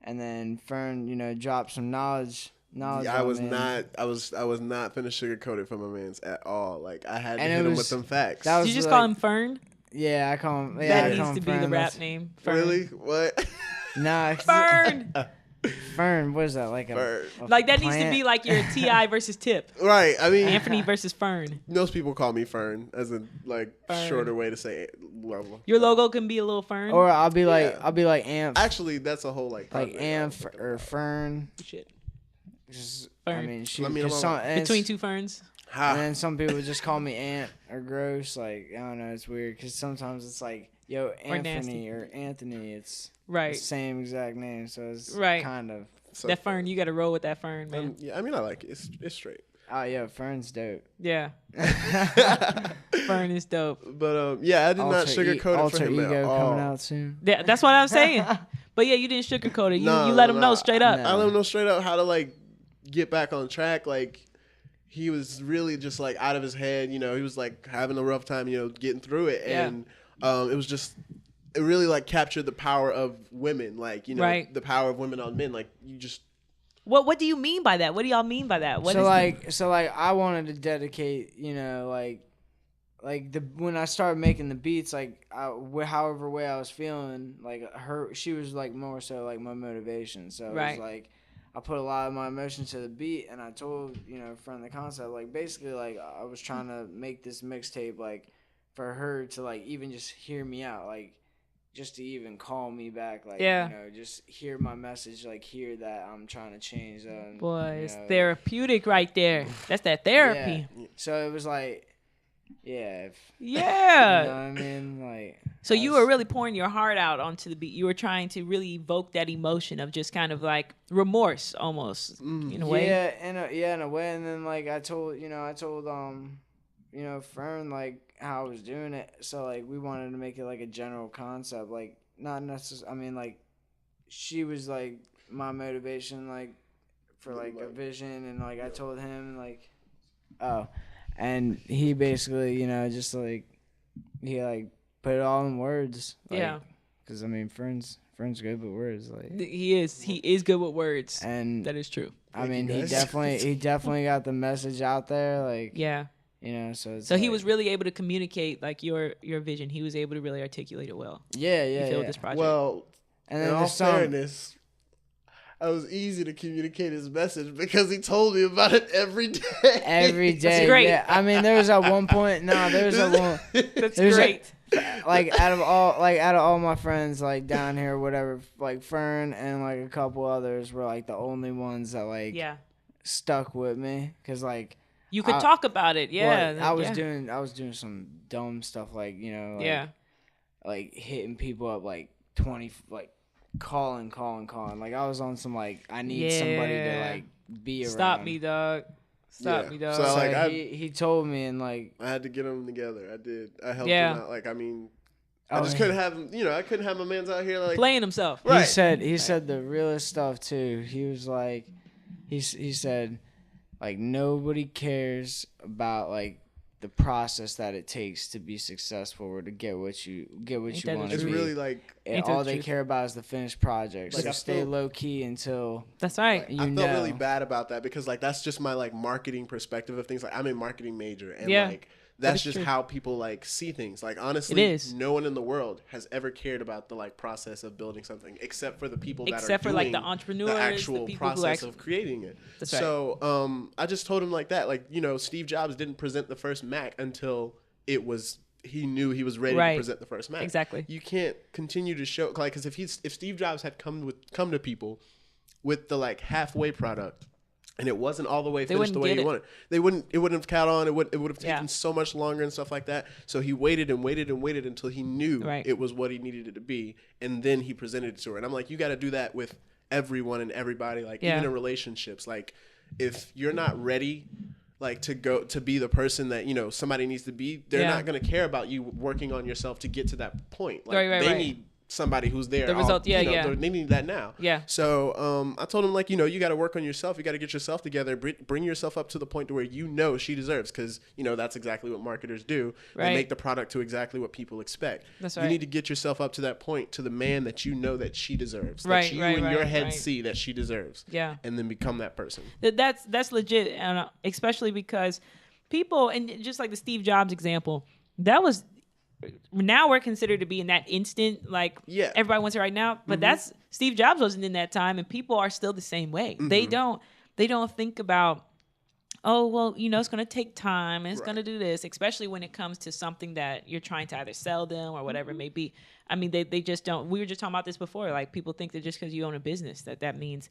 And then Fern, you know, dropped some knowledge. Yeah, I was not finna sugarcoat it for my man's at all. Like, I had to hit him with some facts. Did you just call him Fern? Yeah, I call him. That needs to be the rap name. Fern. Really? What? Nah, Fern. Fern, what is that? Like like that needs to be like your T.I. versus Tip. Right. I mean, Anfernee versus Fern. Most people call me Fern as a shorter way to say it. Your logo can be a little Fern. Or I'll be like Amp. Actually, that's a whole like Amp or Fern. Shit. Just, Fern. I mean, between two ferns. And then some people just call me Ant or Gross. Like, I don't know, it's weird because sometimes it's like, yo, Anfernee or Anthony. It's the same exact name, so it's kind of. So that Fern, you got to roll with that Fern, man. Yeah, I mean, I like it. It's straight. Oh, yeah, Fern's dope. Yeah. Fern is dope. But, yeah, I did not sugarcoat it for him at all. Coming out soon. Yeah, that's what I'm saying. But, yeah, you didn't sugarcoat it. You let him know straight up. I let him know straight up how to, like, get back on track. Like, he was really just, like, out of his head. You know, he was, like, having a rough time, you know, getting through it. Yeah. And it was just... It really, like, captured the power of women. Like, you know, the power of women on men. Like, you just... What do you mean by that? What do y'all mean by that? So I wanted to dedicate, you know, when I started making the beats, like, however way I was feeling, like, she was, like, more so, like, my motivation. So it was, like, I put a lot of my emotion to the beat, and I told, you know, from the concept, like, basically, like, I was trying to make this mixtape, like, for her to, like, even just hear me out, like, just to even call me back, like, you know, just hear my message, like, hear that I'm trying to change. Boy, it's therapeutic right there. That's that therapy. Yeah. So it was like, yeah. Yeah. You know what I mean? Like. So you were really pouring your heart out onto the beat. You were trying to really evoke that emotion of just kind of like remorse almost in a way. Yeah, in a way. And then like I told Fern like how I was doing it. So like we wanted to make it like a general concept, like not necessarily. I mean like she was like my motivation, like for like a vision, and like I told him like, and he basically just like he like put it all in words. Like, because I mean Fern's good with words. Like he is good with words, and that is true. I mean he definitely got the message out there. Like so he was really able to communicate like your vision. He was able to really articulate it well. With this project. Well, and then in all fairness, I was easy to communicate his message because he told me about it every day. Every day. That's great. Yeah. I mean, there was at one point. That's great. Like out of all my friends like down here, whatever, like Fern and like a couple others were like the only ones that like stuck with me because like. You could talk about it, I was doing some dumb stuff like like hitting people up like 20 like calling. Like I was on some like I need somebody to like be around. Stop me, dog. Stop me, dog. So like he told me and like I had to get them together. I did. I helped him out. Like I mean, I just couldn't have him. I couldn't have my man's out here like playing himself. Right. He said the realest stuff too. He was like, he said. Like, nobody cares about, like, the process that it takes to be successful or to get what you want to be. It's really like all they care about is the finished project. Like, so stay low key until that's right. I felt really bad about that because like that's just my like marketing perspective of things. Like I'm a marketing major and like that's just how people like see things. Like honestly, no one in the world has ever cared about the like process of building something except for the people that are doing like the entrepreneurs, the actual the people process of creating it. That's right. So I just told him like that. Like, you know, Steve Jobs didn't present the first Mac until he knew he was ready to present the first Mac. Exactly. You can't continue to show like because if Steve Jobs had come to people with the like halfway product. And it wasn't all the way finished the way he wanted. It wouldn't have caught on. It would have taken so much longer and stuff like that. So he waited and waited and waited until he knew it was what he needed it to be. And then he presented it to her. And I'm like, you got to do that with everyone and everybody. Like even in relationships, like if you're not ready, like to be the person that, you know, somebody needs to be, they're not going to care about you working on yourself to get to that point. Like they need somebody who's there. The result, they need that now. Yeah. So I told him like, you know, you got to work on yourself. You got to get yourself together. Bring yourself up to the point to where you know she deserves, because you know that's exactly what marketers do. They make the product to exactly what people expect. That's right. You need to get yourself up to that point to the man that you know that she deserves. That you in your head see that she deserves. Yeah. And then become that person. That's legit, especially because people, and just like the Steve Jobs example, that was. Now we're considered to be in that instant, like everybody wants it right now. But that's Steve Jobs wasn't in that time, and people are still the same way. They don't think about, oh well, you know, it's going to take time and it's going to do this, especially when it comes to something that you're trying to either sell them or whatever it may be. I mean, they just don't. We were just talking about this before. Like people think that just because you own a business that means,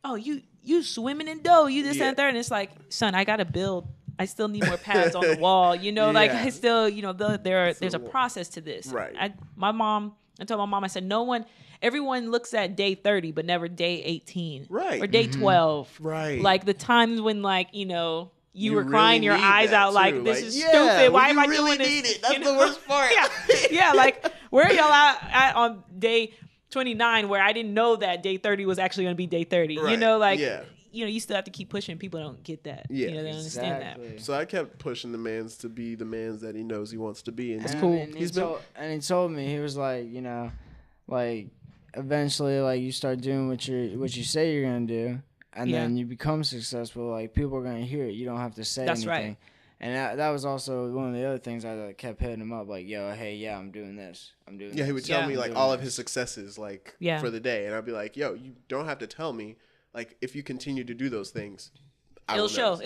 oh, you swimming in dough, you this and that, and it's like, son, I got to build. I still need more pads on the wall, you know, like I still, you know, there's a process to this. Right. I told my mom, I said, everyone looks at day 30, but never day 18. Right. Or day 12. Right. Like the times when like, you know, you were crying your eyes out like, too. this is stupid. Why am I really doing this? Need it. That's the worst part. yeah. Like where are y'all at on day 29 where I didn't know that day 30 was actually going to be day 30? Right. You know, like... You know, you still have to keep pushing. People don't get that. Yeah, you know, they don't understand that. So I kept pushing the mans to be the mans that he knows he wants to be, and that's cool. And he told me, he was like, you know, like eventually, like you start doing what you say you're gonna do, and then you become successful. Like people are gonna hear it. You don't have to say anything. Right. And that was also one of the other things I kept hitting him up, like, yo, hey, I'm doing this. I'm doing this. Yeah, he would tell me like all of his successes, like for the day, and I'd be like, yo, you don't have to tell me. Like, if you continue to do those things, it'll show.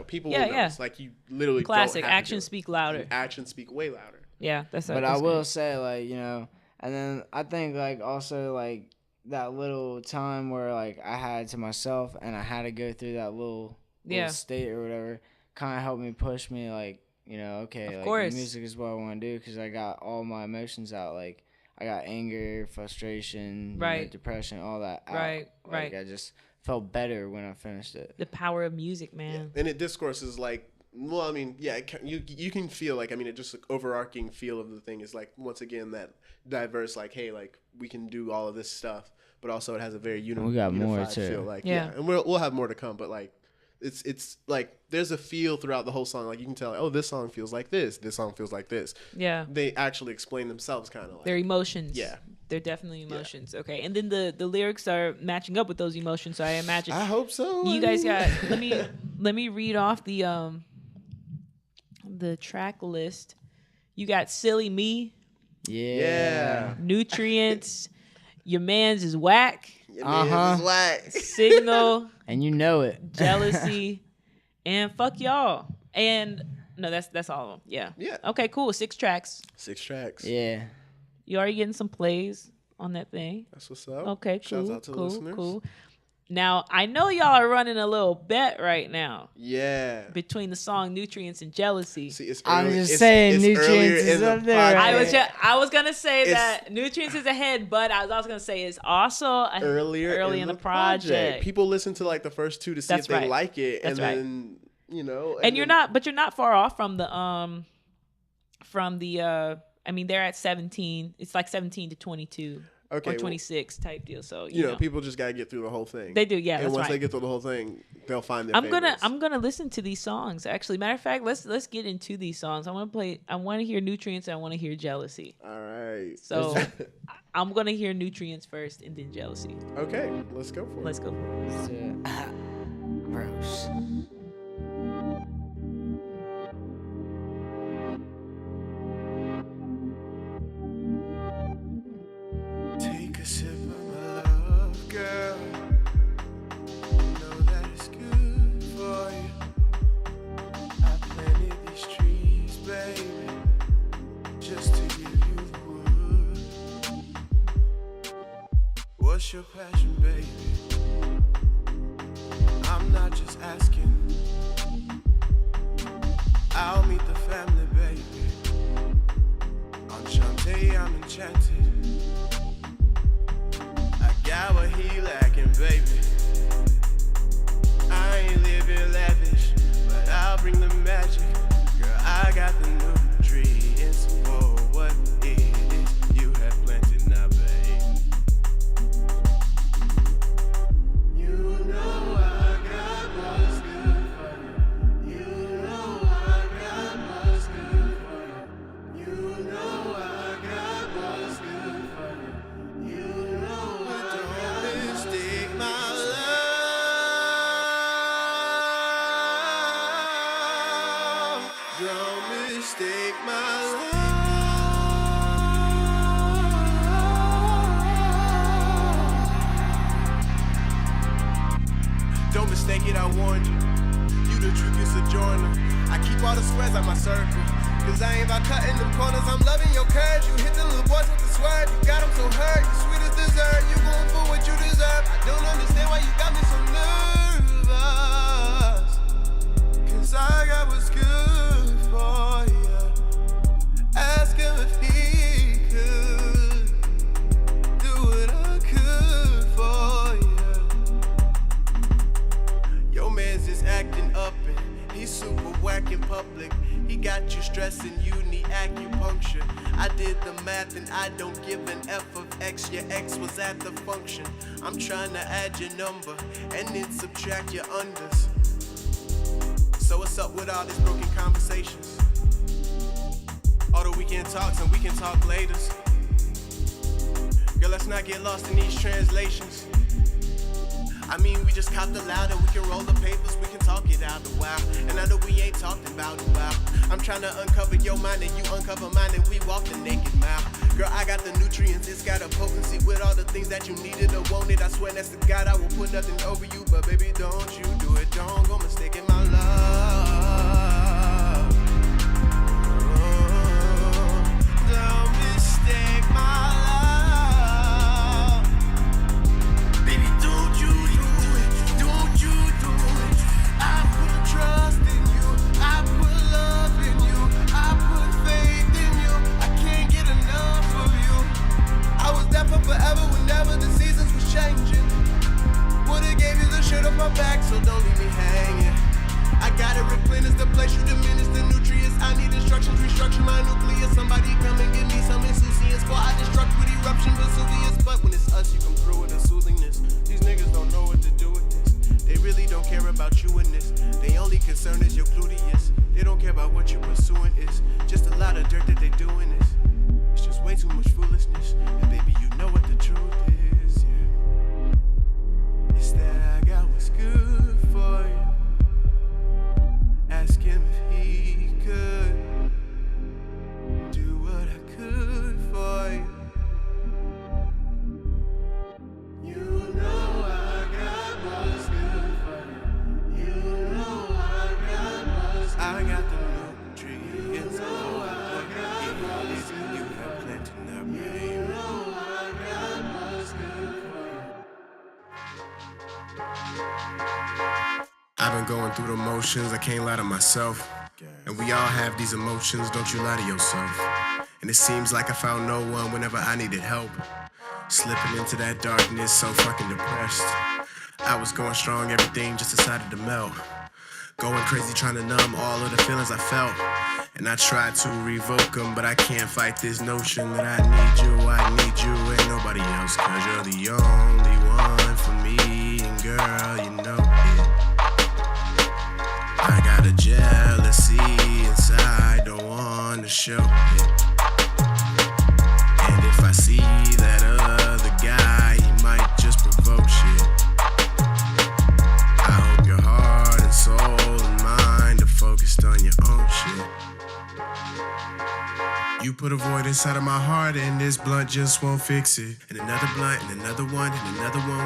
People will notice. Like, you literally classic don't have actions speak louder. Actions speak way louder. Yeah, that's. But I will say, like, you know, and then I think, like, also, like, that little time where, like, I had to myself and I had to go through that little state or whatever, kind of helped me push me, like, you know, okay, of course. Music is what I want to do, because I got all my emotions out, like, I got anger, frustration, you know, depression, all that out. Right. I just felt better when I finished it. The power of music, man. Yeah. And it discourses like, well, I mean, you can feel like, I mean, it just like overarching feel of the thing is like, once again, that diverse, like, hey, like we can do all of this stuff, but also it has a very unified more too. feel. Like, and we'll have more to come, but like, it's like there's a feel throughout the whole song. Like you can tell, like, oh, this song feels like this. This song feels like this. Yeah. They actually explain themselves kind of like. Their emotions. Yeah. They're definitely emotions. Yeah. Okay. And then the lyrics are matching up with those emotions. So I imagine. I hope so. You guys got let me read off the track list. You got Silly Me. Yeah. Nutrients. Your man's is whack. Your man's is whack. Signal. And you know it. Jealousy. And fuck y'all. And no, that's all of them. Yeah. Yeah. Okay, cool. 6 tracks. 6 tracks. Yeah. You already getting some plays on that thing. That's what's up. Okay, cool. Shouts out to the listeners. Cool. Now, I know y'all are running a little bet right now. Yeah. Between the song Nutrients and Jealousy. See, it's I'm just saying Nutrients is up there. Right? I was going to say that Nutrients is ahead, but I was also going to say it's also early in the project. People listen to like the first 2 to see if they like it. That's and then, you know. And you're not far off from the I mean, they're at 17. It's like 17 to 22. Okay, or 26 type deal. So you know, people just gotta get through the whole thing. They do, yeah. And that's once right. they get through the whole thing, they'll find their favorites. I'm gonna listen to these songs. Actually, matter of fact, let's get into these songs. I want to hear Nutrients. And I want to hear Jealousy. All right. So I'm gonna hear Nutrients first, and then Jealousy. Okay, let's go for it. Let's go for it. Gross. Take a sip of my love, girl. You know that it's good for you. I planted these trees, baby, just to give you the wood. What's your passion, baby? I'm not just asking. I'll meet the family, baby. Enchanté, I'm enchanted. I got what he lacking, baby. I ain't living lavish, but I'll bring the magic. Girl, I got the nutrients for what it is you have planted now, babe. You know I got what's good for you. You know I got what's good for you. You know I got what's good for you. You know I don't mistake my love. Don't mistake my love. Don't mistake it, I warned you. You the truth, you're sojourner. I keep all the squares out my circle, cause I ain't about cutting them corners. I'm loving your courage. You hit the little boys with the swerve. You got them so hurt, you sweet as dessert. You going for what you deserve. I don't understand why you got me so nervous, cause I got what's good for you. Ask him if he could do what I could for you. Your man's just acting up and he's super whack in public. He got you stressing, you need acupuncture. I did the math and I don't give an F of X. Your X was at the function. I'm trying to add your number and then subtract your unders. So what's up with all these broken conversations? All the weekend talks and we can talk later. Girl, let's not get lost in these translations. I mean, we just cop the loud and we can roll the papers, we can talk it out a while. And I know we ain't talked about a while. I'm trying to uncover your mind and you uncover mine and we walk the naked mile. Girl, I got the nutrients, it's got a potency with all the things that you needed or wanted. I swear next to God I will put nothing over you, but baby, don't you do it, don't go mistaking my love. Oh, don't mistake my love. Trust in you, I put love in you, I put faith in you, I can't get enough of you. I was there for forever whenever the seasons was changing. Would've gave you the shirt off my back, so don't leave me hanging. I gotta replenish the place, you diminish the nutrients. I need instructions, restructure my nucleus. Somebody come and give me some insouciance, for I destruct with eruption Vesuvius. But when it's us, you come through with a soothingness. These niggas don't know what to do with this. They really don't care about you in this. They only concern is your gluteus. They don't care about what you're pursuing. It's just a lot of dirt that they doing this. It's just way too much foolishness. And baby, you know what the truth is, yeah. It's that I got what's good for you. Ask him if he could do what I could for you. You know I got what's good for you. You know I got what's good. I got the nutrients. You know I got what's good. You have plenty now, babe. You know I got what's good for you. I've been going through the motions, I can't lie to myself. And we all have these emotions, don't you lie to yourself. And it seems like I found no one whenever I needed help. Slipping into that darkness, so fucking depressed. I was going strong, everything just decided to melt. Going crazy trying to numb all of the feelings I felt. And I try to revoke them, but I can't fight this notion that I need you, ain't nobody else. Cause you're the only one for me, and girl, you know it. I got a jealousy inside, don't wanna show it. And if I see that other guy, he might just provoke shit. I hope your heart and soul and mind are focused on your own shit. You put a void inside of my heart and this blunt just won't fix it. And another blunt and another one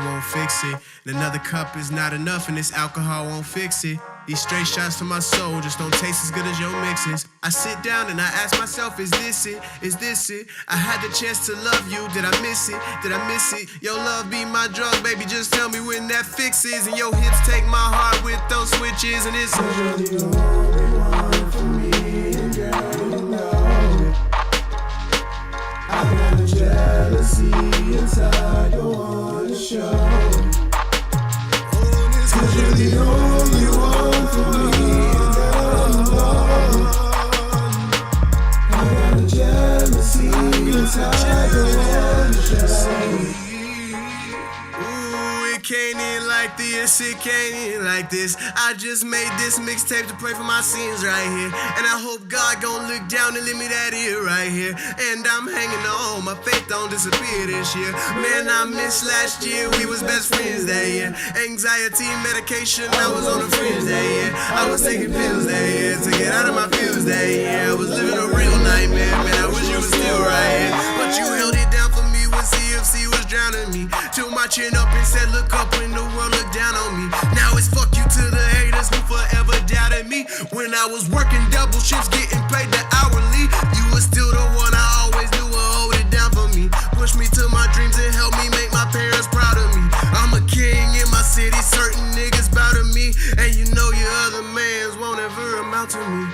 won't fix it. And another cup is not enough and this alcohol won't fix it. These straight shots to my soul just don't taste as good as your mixes. I sit down and I ask myself, is this it? Is this it? I had the chance to love you, did I miss it? Did I miss it? Your love be my drug, baby, just tell me when that fixes. And your hips take my heart with those switches. And it's you're the only one for me, and girl, you know it. I got a jealousy inside, don't wanna show. Cause you're the only one for me, and girl, you know it. I got a jealousy inside, don't wanna show. Ooh, it can't end like this, it can't end like this. I just made this mixtape to pray for my sins right here. And I hope God gon' look down and let me that ear right here. And I'm hanging on, my faith don't disappear this year. Man, I missed last year, we was best friends that year. Anxiety medication, I was on the fringe that year. I was taking pills that year to get out of my feels that year. I was living a real nightmare, man, I wish you was still right here. But you held it down for me when CFC was drowning me. Took my chin up and said look up when the world looked down on me. Now it's fuck you to the haters who forever doubted me. When I was working double shifts getting paid the hourly, you were still the one I always knew would hold it down for me. Push me to my dreams and help me make my parents proud of me. I'm a king in my city, certain niggas bow to me. And you know your other mans won't ever amount to me.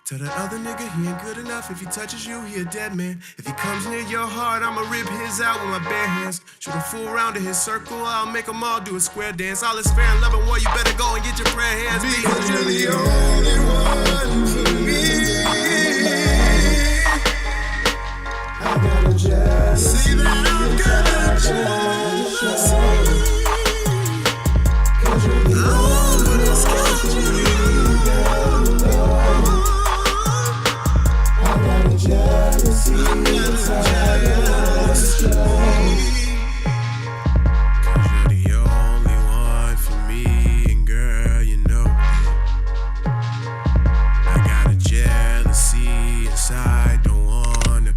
Tell the other nigga he ain't good enough. If he touches you, he a dead man. If he comes near your heart, I'ma rip his out with my bare hands. Shoot a full round in his circle, I'll make them all do a square dance. All is fair and love and war, you better go and get your prayer hands. Because you're the only one for me. I got a jealousy. See that I'm got a jealousy. Cause you're the only one for me. Jealousy inside cause you're the only one for me, and girl, you know it. I got a jealousy inside, don't wanna.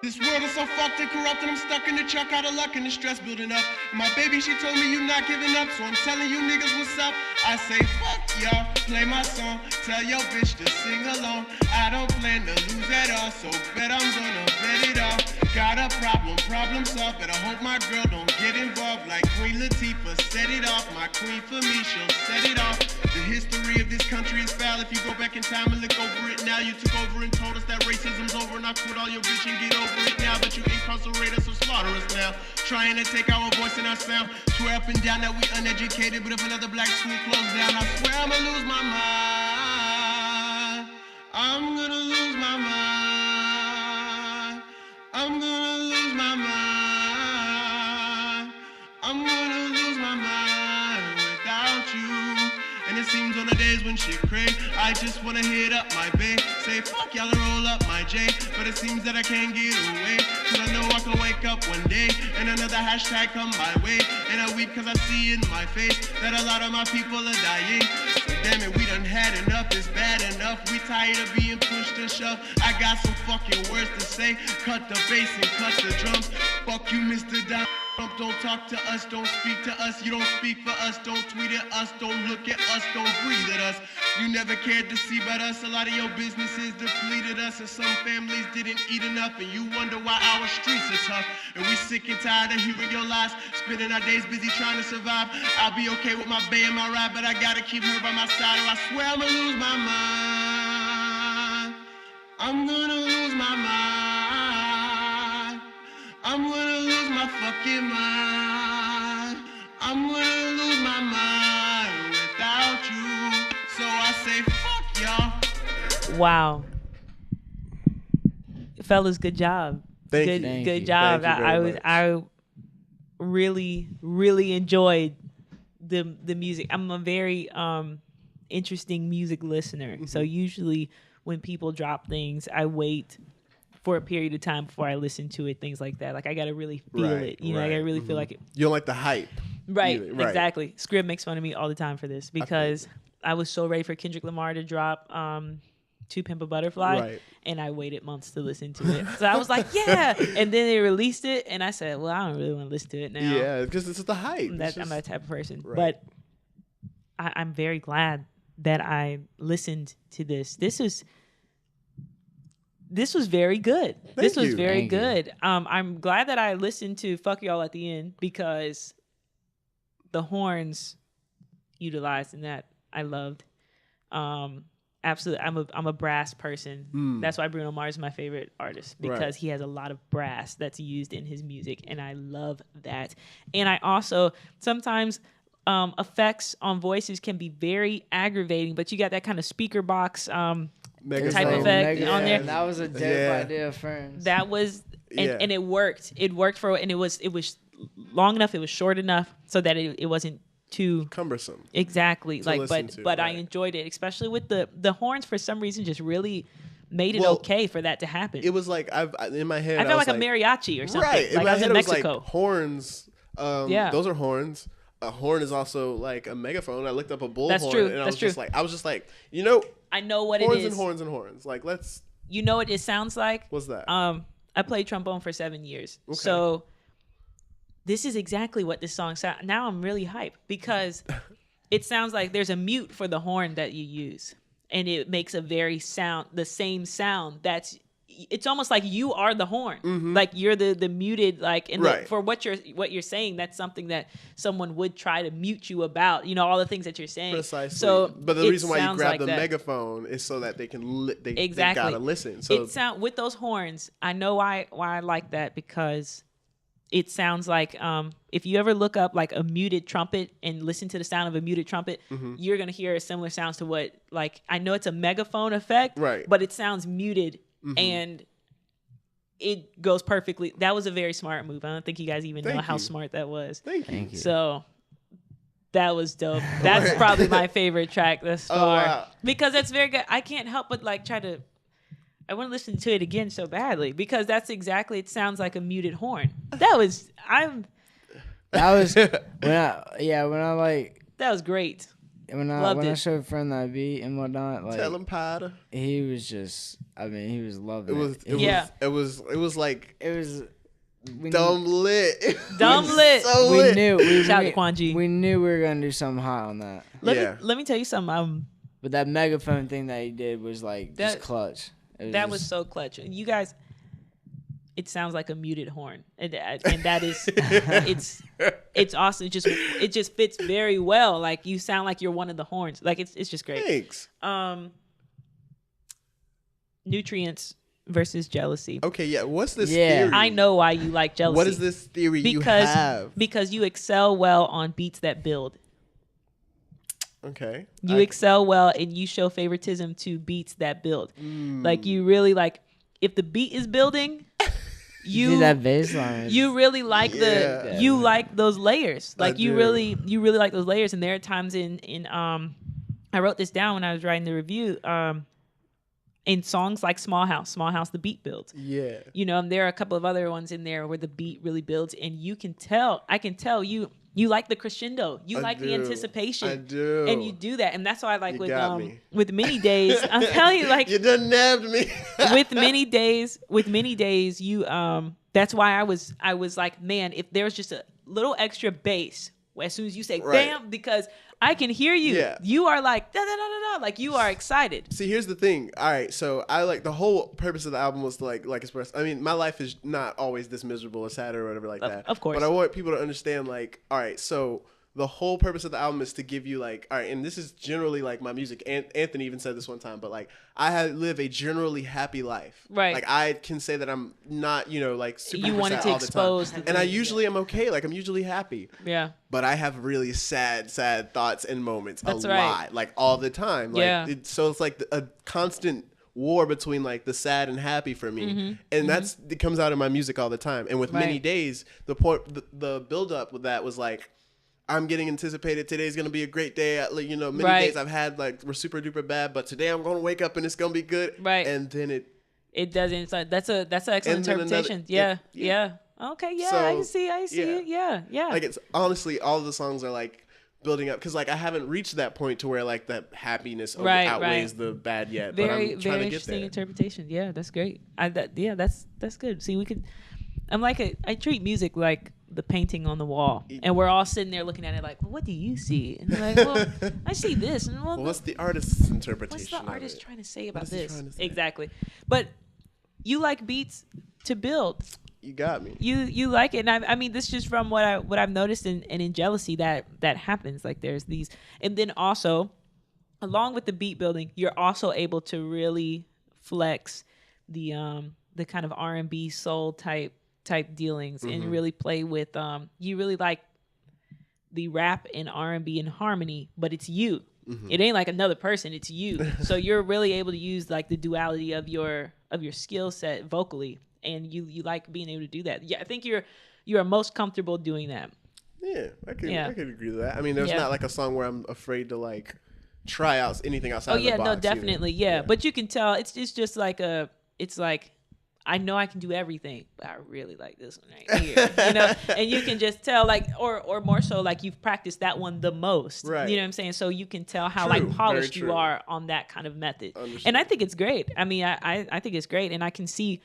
This world is so fucked and corrupt and I'm stuck in the truck out of luck and the stress building up. My baby, she told me you not giving up, so I'm telling you niggas what's up. I say fuck y'all, play my song, tell your bitch to sing along. I don't plan to lose at all, so bet I'm gonna bet it all. Got a problem solved, but I hope my girl don't get involved like Queen Latifah set it off. My queen for me, she'll set it off. The history of this country is foul. If you go back in time and look over it now, you took over and told us that racism's over and I quit all your bitch and get over it now. But you incarcerate us or slaughter us now, trying to take our voice and our sound. Swear up and down that we uneducated, but if another black school closed down, I swear I'ma lose my mind. I'm gonna lose my mind. I'm gonna lose my mind. I'm gonna lose my mind without you. And it seems on the days when shit cray, I just wanna hit up my bae, say fuck y'all and roll up my J. But it seems that I can't get away, cause I know I can wake up one day and another hashtag come my way. And I weep cause I see in my face that a lot of my people are dying. So damn it, we done had enough, it's bad enough. We tired of being pushed and shoved. I got some fucking words to say, cut the bass and cut the drums. Fuck you, Mr. Don. Don't talk to us, don't speak to us. You don't speak for us, don't tweet at us, don't look at us, don't breathe at us. You never cared to see about us. A lot of your businesses depleted us, and some families didn't eat enough. And you wonder why our streets are tough. And we sick and tired of hearing your lies, spending our days busy trying to survive. I'll be okay with my bae and my ride, but I gotta keep her by my side, or I swear I'ma lose my mind. I'm gonna lose my mind. I'm gonna lose my fucking mind. I'm gonna lose my mind without you. So I say fuck y'all. Wow. Fellas, good job. Thank you. Good job. I really, really enjoyed the music. I'm a very interesting music listener. So usually when people drop things, I wait for a period of time before I listen to it, things like that. Like I gotta really feel it. You know, I gotta really feel like it. You don't like the hype. Right, exactly. Scrib makes fun of me all the time for this because I was so ready for Kendrick Lamar to drop To Pimp a Butterfly, and I waited months to listen to it. So I was like, yeah. And then they released it, and I said, well, I don't really want to listen to it now. Yeah, because it's the hype. I'm that type of person. Right. But I'm very glad that I listened to this. This was very good. This was very good. I'm glad that I listened to Fuck Y'all at the end because the horns utilized in that I loved. Absolutely, I'm a brass person. That's why Bruno Mars is my favorite artist because he has a lot of brass that's used in his music, and I love that. And I also sometimes effects on voices can be very aggravating, but you got that kind of speaker box type effect on there. That was a dope idea, friends. That was and it worked. It worked it was long enough. It was short enough so that it wasn't too cumbersome. Exactly. But I enjoyed it, especially with the horns. For some reason, just really made it okay for that to happen. It was like in my head. I felt like a mariachi or something. Right. Like in my I was head, in Mexico. Mexico. It was like horns. Those are horns. A horn is also like a megaphone. I looked up a bullhorn. That's true. And I was just like, you know, I know what horns it is. and horns and horns. Like let's. You know what it sounds like? What's that? I played trombone for 7 years, so this is exactly what this song sounds. Now I'm really hyped because it sounds like there's a mute for the horn that you use, and it makes the same sound. It's almost like you are the horn, like you're the muted, like for what you're saying. That's something that someone would try to mute you about. You know, all the things that you're saying. Precisely. So, but the reason why you grab like the megaphone is so that they can they gotta listen. So with those horns, I know why I like that because it sounds like if you ever look up like a muted trumpet and listen to the sound of a muted trumpet, you're gonna hear similar sounds to what, like, I know it's a megaphone effect, but it sounds muted and it goes perfectly. That was a very smart move. I don't think you guys even know how smart that was. Thank you. So that was dope. That's probably my favorite track thus far because that's very good. I can't help but like I want to listen to it again so badly because that's exactly, it sounds like a muted horn. That was great. When I showed a friend that beat and whatnot, like, tell him Potter. He was just, he was loving it. It was like dumb lit. Dumb lit. So we lit. knew. Shout out to Quan G. We knew we were gonna do something hot on that. Let me tell you something. But that megaphone thing that he did was like just clutch. Was so clutch. And you guys, it sounds like a muted horn, and that is it's awesome. It just fits very well. Like you sound like you're one of the horns. Like it's just great. Thanks. Nutrients versus jealousy. Okay, yeah. What's this theory? I know why you like jealousy. What is this theory you have? Because you excel well on beats that build. Okay. You excel well and you show favoritism to beats that build. Like you really like, if the beat is building, you that bass line. You really like you like those layers. Like you really like those layers. And there are times in I wrote this down when I was writing the review. In songs like Small House, the beat builds. Yeah. You know, and there are a couple of other ones in there where the beat really builds, and I can tell you like the crescendo. You like the anticipation. I do. And you do that. And that's why I like with Many Days. I'm telling you, like, you done nabbed me. with Many Days, you that's why I was like, man, if there's just a little extra bass as soon as you say bam, because I can hear you. Yeah. You are like da da da da da, like you are excited. See, here's the thing. All right, so I like the whole purpose of the album was to like express. I mean, my life is not always this miserable or sad or whatever like that. Of course. But I want people to understand, like, all right, so the whole purpose of the album is to give you like, all right, and this is generally like my music. Anthony even said this one time, but like live a generally happy life. Right. Like I can say that I'm not, like super you wanted to all the expose time. the And I things, usually am okay. Like I'm usually happy. Yeah. But I have really sad thoughts and moments That's a right. lot, like all the time. Like, Yeah. So it's like a constant war between like the sad and happy for me, and it comes out in my music all the time. And with Many Days, the build up with that was like, I'm getting anticipated. Today's gonna be a great day. Many days I've had like were super duper bad, but today I'm gonna wake up and it's gonna be good. Right. And then it doesn't. It's like, that's an excellent interpretation. Yeah. Okay. Yeah. So, I see it. Yeah. Like it's honestly all of the songs are like building up because like I haven't reached that point to where like that happiness outweighs the bad yet. Very but I'm trying very to get interesting there. interpretation. Yeah, that's great. That's good. See, we could. I treat music like the painting on the wall, and we're all sitting there looking at it like, well, what do you see? And they're like, well, I see this. And well, what's the artist's interpretation? What's the artist trying to say about this? Trying to say? Exactly. But you like beats to build. You got me. You like it, and I mean this just from what I've noticed in Jealousy that happens. Like there's these, and then also along with the beat building, you're also able to really flex the kind of R&B soul type dealings and really play with you really like the rap and R&B and harmony, but it's you. It ain't like another person, it's you. So you're really able to use like the duality of your skill set vocally, and you like being able to do that. Yeah, I think you are most comfortable doing that. Yeah, I could agree with that. I mean, there's not like a song where I'm afraid to like try out anything outside of the box. No, definitely. Yeah. But you can tell it's just like it's like I know I can do everything, but I really like this one right here. And you can just tell like or more so like you've practiced that one the most. Right. You know what I'm saying? So you can tell how like polished you are on that kind of method. And I think it's great. I mean, I think it's great, and I can see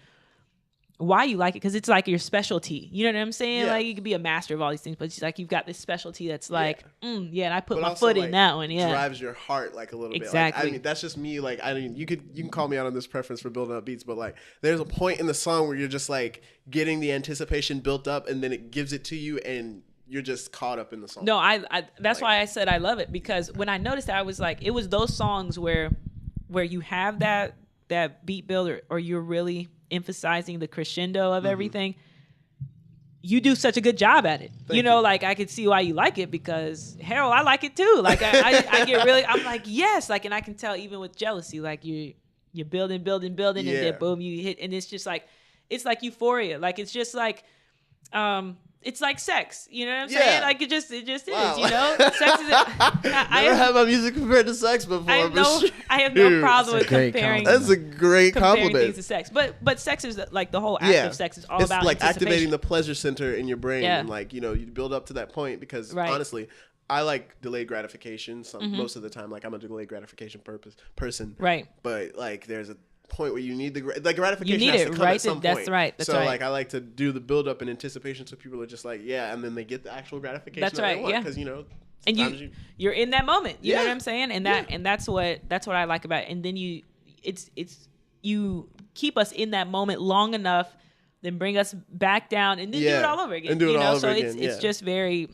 why you like it because it's like your specialty. You know what I'm saying? Yeah. Like you could be a master of all these things, but it's like you've got this specialty that's like, and I put but my also, foot like, in that one. Yeah, drives your heart like a little exactly. bit. Like, I mean, that's just me. Like, I mean, you can call me out on this preference for building up beats, but like, there's a point in the song where you're just like getting the anticipation built up, and then it gives it to you, and you're just caught up in the song. No, I that's why I said I love it, because when I noticed that, I was like, it was those songs where you have that beat build or you're really emphasizing the crescendo of everything. You do such a good job at it. Thank you. Like I could see why you like it, because hell, I like it too. Like I get really, I'm like, yes, like, and I can tell even with Jealousy, like you're building, and then boom, you hit, and it's just like, it's like euphoria. Like it's just like, it's like sex, you know what I'm saying? Like it just is, Wow. you know? Sex is. Never had my music compared to sex before. I have no problem with comparing. That's a great compliment. Things to sex, but sex is like the whole act of sex is all about like activating anticipation. the pleasure center in your brain, and like you build up to that point because honestly, I like delayed gratification. Most of the time, like I'm a delayed gratification person. Right. But like there's a point where you need the gratification. You need has it, to come right? at some That's point. right. That's so right. like I like to do the build up and anticipation, so people are just like, yeah, and then they get the actual gratification. That's right. Yeah. Because and you're in that moment. You know what I'm saying? And that's what I like about it. And then you keep us in that moment long enough, then bring us back down, and then do it all over again. And do it all over again. It's just very,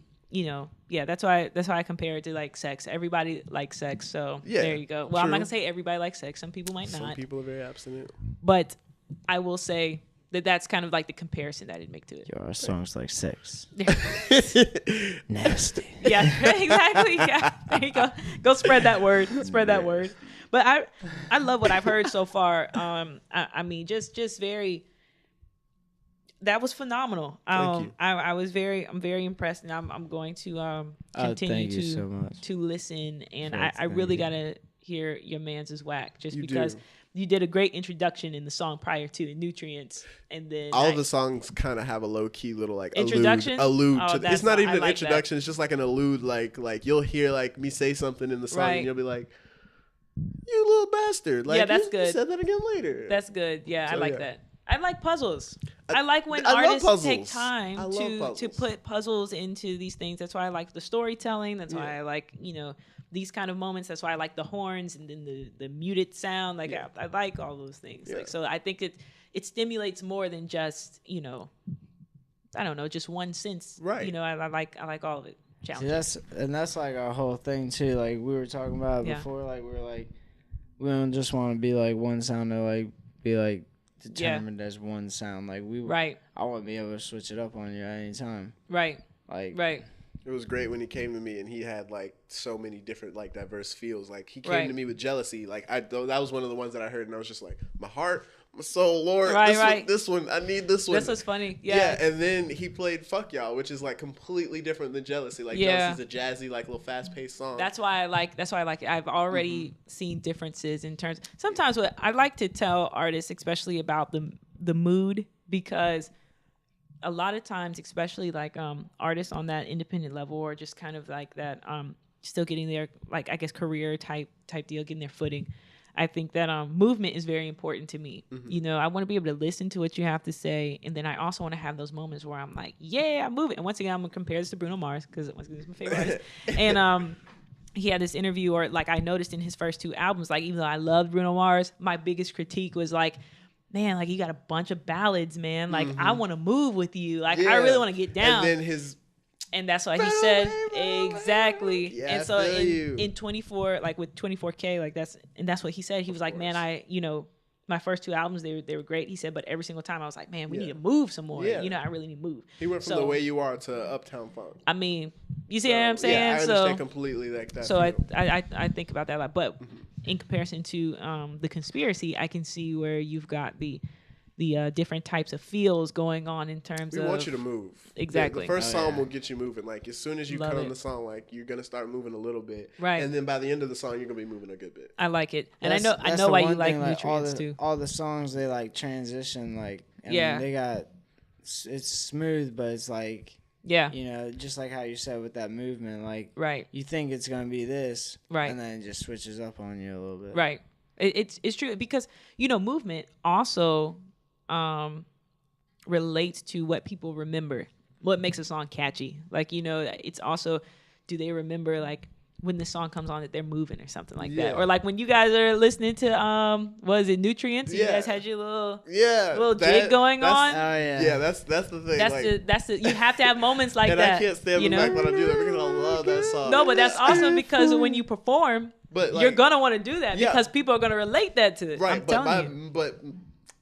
that's why I compare it to like sex. Everybody likes sex, so there you go. Well, I'm not gonna say everybody likes sex. Some people might not. Some people are very abstinent. But I will say that's kind of like the comparison that I'd make to it. Our songs like sex. Nasty. Yeah, exactly. Yeah, there you go. Go spread that word. Spread that word. But I love what I've heard so far. I mean, just very. That was phenomenal. Thank you. I'm very impressed, and I'm going to continue to listen. And I really gotta hear your man's is whack, just because you did a great introduction in the song prior to Nutrients, and then all of the songs kind of have a low key little like introduction. Allude to. It's not even an introduction. That. It's just like an allude. Like you'll hear like me say something in the song, and you'll be like, "You little bastard!" Like, that's good. You said that again later. That's good. Yeah, so, I like that. I like puzzles. I like when artists take time to put puzzles into these things. That's why I like the storytelling. That's why I like, these kind of moments. That's why I like the horns and then the muted sound. Like I like all those things. Like, so I think it stimulates more than just, I don't know, just one sense. Right. I like all of it. challenging. See, that's like our whole thing too. Like we were talking about before. Like we were like, we don't just want to be like one sound to like be like determined as one sound. Like I want to be able to switch it up on you at any time. Right. Like It was great when he came to me and he had like so many different like diverse feels. Like he came to me with Jealousy. Like that was one of the ones that I heard and I was just like, my heart, my soul, Lord, this one, I need this one. This was funny. Yeah. And then he played Fuck Y'all, which is like completely different than Jealousy. Like Jealousy's a jazzy, like little fast paced song. That's why I like it. I've already seen differences in terms. Sometimes what I like to tell artists, especially about the mood, because a lot of times, especially like artists on that independent level or just kind of like that still getting their, like, I guess, career type deal, getting their footing. I think that movement is very important to me. You know, I want to be able to listen to what you have to say, and then I also want to have those moments where I'm like, yeah, I'm moving. And once again, I'm gonna compare this to Bruno Mars because once again, he's my favorite artist. And he had this interview, or like I noticed in his first 2 albums, like even though I loved Bruno Mars, my biggest critique was like, man, like you got a bunch of ballads, man. Like I want to move with you. Like I really want to get down. And that's what he said. Exactly. Yeah, and so in 24, like with 24K, like that's what he said. He was like, man, my first 2 albums, they were great. He said, but every single time I was like, man, we need to move some more. You know, I really need to move. He went from The Way You Are to Uptown Funk. I mean, you see what I'm saying? Yeah, I understand completely like that. So I think about that a lot. But in comparison to The Conspiracy, I can see where you've got the different types of feels going on in terms of... We want you to move. Exactly. The first song will get you moving. Like, as soon as you cut on the song, like, you're going to start moving a little bit. Right. And then by the end of the song, you're going to be moving a good bit. I like it. And I know why you like Nutrients, too. All the songs, they, like, transition, like... I mean, they got... It's smooth, but it's, like... Yeah. You know, just like how you said with that movement, like... Right. You think it's going to be this. Right. And then it just switches up on you a little bit. Right. It's true because, you know, movement also... relates to what people remember, what makes a song catchy. Like, you know, it's also, do they remember like when the song comes on that they're moving or something like that, or like when you guys are listening to what is it, Nutrients? You guys had your little jig going on. Oh yeah, yeah. That's the thing. That's the you have to have moments like and that. I can't stand the fact that I do that because I love that song. No, but that's awesome because when you perform, but like, you're gonna want to do that because people are gonna relate that to it. Right, but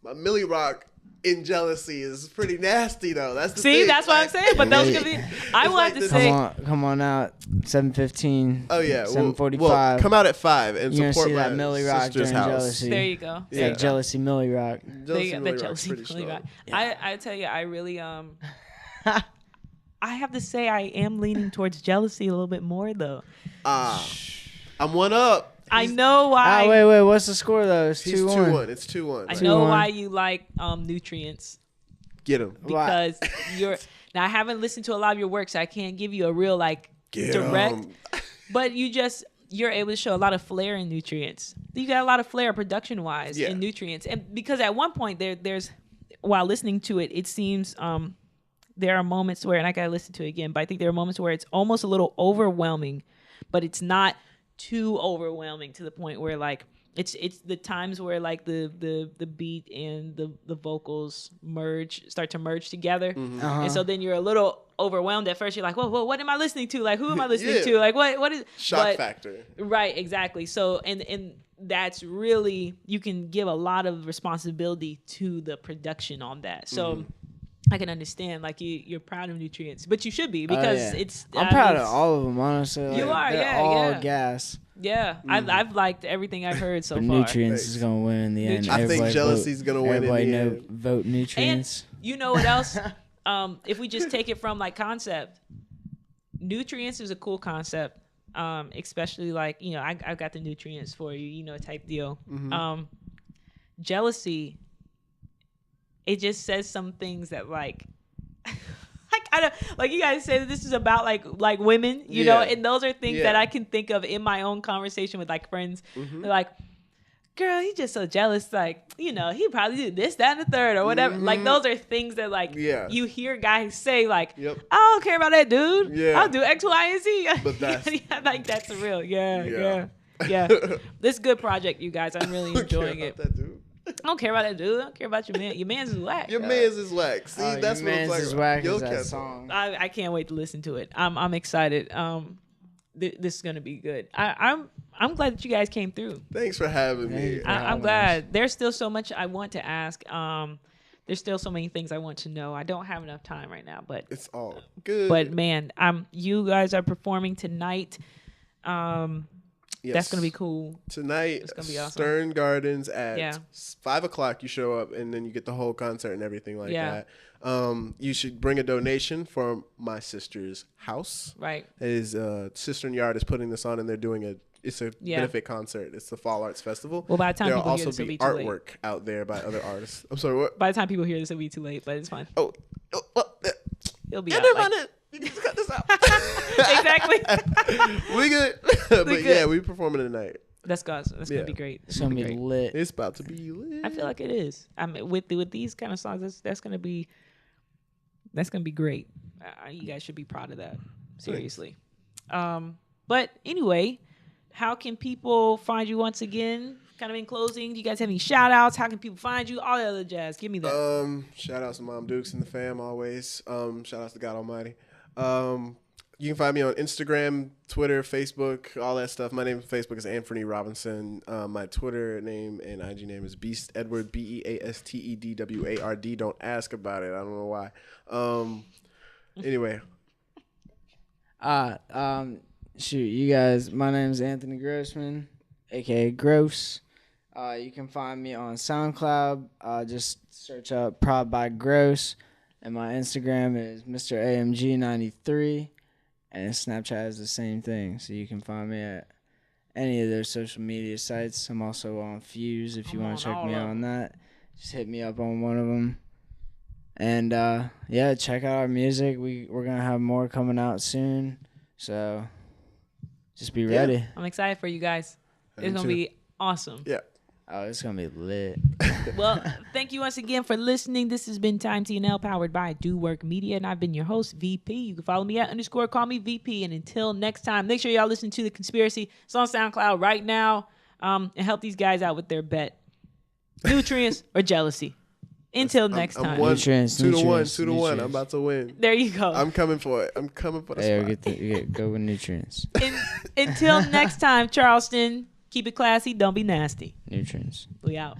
my Millie Rock in Jealousy is pretty nasty though. That's the thing. That's what I'm saying. But those could be. I will have to say. Come on out. 7:15. Oh yeah. 7:45. Well, come out at 5 and you're support see my that Millie Rock sister's during house. Jealousy. There you go. Yeah, Jealousy Millie Rock. Jealousy Millie Rock. I tell you, I really I have to say I am leaning towards Jealousy a little bit more though. I'm one up. I know why. Wait. What's the score though? It's 2-1. It's 2-1. I know why you like Nutrients. Get him. Because now I haven't listened to a lot of your work, so I can't give you a real like direct. But you're able to show a lot of flair in Nutrients. You got a lot of flair production wise in Nutrients, and because at one point there's while listening to it, it seems there are moments where, and I gotta listen to it again, but I think there are moments where it's almost a little overwhelming, but it's not too overwhelming to the point where like it's the times where like the beat and the vocals start to merge together, and so then you're a little overwhelmed at first. You're like, whoa, what am I listening to? Like, who am I listening to? Like, what is shock factor? Right, exactly. So and that's really, you can give a lot of responsibility to the production on that. So. I can understand, like you're proud of Nutrients, but you should be because it's. I'm proud of all of them, honestly. Like, you are, they're all gas. Yeah, I've liked everything I've heard so far. Nutrients is gonna win in the end. I think Jealousy's gonna win in the end. Vote Nutrients. And you know what else? If we just take it from like concept, Nutrients is a cool concept. Especially like, you know, I've got the Nutrients for you, you know, type deal. Jealousy. It just says some things that like I don't, like you guys say that this is about like women, you know, and those are things that I can think of in my own conversation with like friends. They're like, girl, he's just so jealous. Like, you know, he probably did this, that, and the third or whatever. Like those are things that like you hear guys say like, I don't care about that dude. I'll do X, Y, and Z. But that's like that's real. Yeah. This is a good project, you guys. I'm really enjoying it. That dude. I don't care about that dude. I don't care about your man. Your man's is whack. Your man's is whack. See, that's what I'm like. talking Whack about. is that song. I can't wait to listen to it. I'm excited. This is gonna be good. I'm glad that you guys came through. Thanks for having me. I'm glad. There's still so much I want to ask. There's still so many things I want to know. I don't have enough time right now, but it's all good. But man, you guys are performing tonight. Yes. That's gonna be cool. Tonight, it's gonna be awesome. Stern Gardens at 5:00. You show up, and then you get the whole concert and everything like that. You should bring a donation for my sister's house. Right. His sister and yard is putting this on, and they're doing it's a benefit concert. It's the Fall Arts Festival. Well, by the time there'll people also hear this, be artwork out there by other artists. I'm sorry, what? By the time people hear this, it'll be too late, but it's fine. Well, it'll be out. You can just cut this out. Exactly. We good. But yeah, we performing tonight. That's awesome. That's gonna be great. It's gonna be lit. It's about to be lit. I feel like it is. I mean, with these kind of songs, that's gonna be great. You guys should be proud of that. Seriously. But anyway, how can people find you once again? Kind of in closing, do you guys have any shout outs? How can people find you? All that other jazz. Give me that. Shout outs to Mom Dukes and the fam always. Shout outs to God Almighty. You can find me on Instagram, Twitter, Facebook, all that stuff. My name on Facebook is Anfernee Robinson. My Twitter name and IG name is Beast Edward, BEASTEDWARD. Don't ask about it. I don't know why. Anyway. Shoot, you guys, my name is Anthony Grossman, a.k.a. Gross. You can find me on SoundCloud. Just search up Prod by Gross. And my Instagram is Mr. AMG93. And Snapchat is the same thing. So you can find me at any of those social media sites. I'm also on Fuse if you want to check me out on that. Just hit me up on one of them. And, check out our music. We're going to have more coming out soon. So just be ready. Yeah. I'm excited for you guys. It's going to be awesome. Yeah. Oh, it's going to be lit. Well, thank you once again for listening. This has been Time TNL powered by Do Work Media, and I've been your host, VP. You can follow me at _call me VP. And until next time, make sure y'all listen to The Conspiracy. It's on SoundCloud right now. And help these guys out with their bet. Nutrients or jealousy. Until next time. Nutrients. 2-1. I'm about to win. There you go. I'm coming for it. I'm coming for the spot. Go with nutrients. Until next time, Charleston. Keep it classy. Don't be nasty. Nutrients. We out.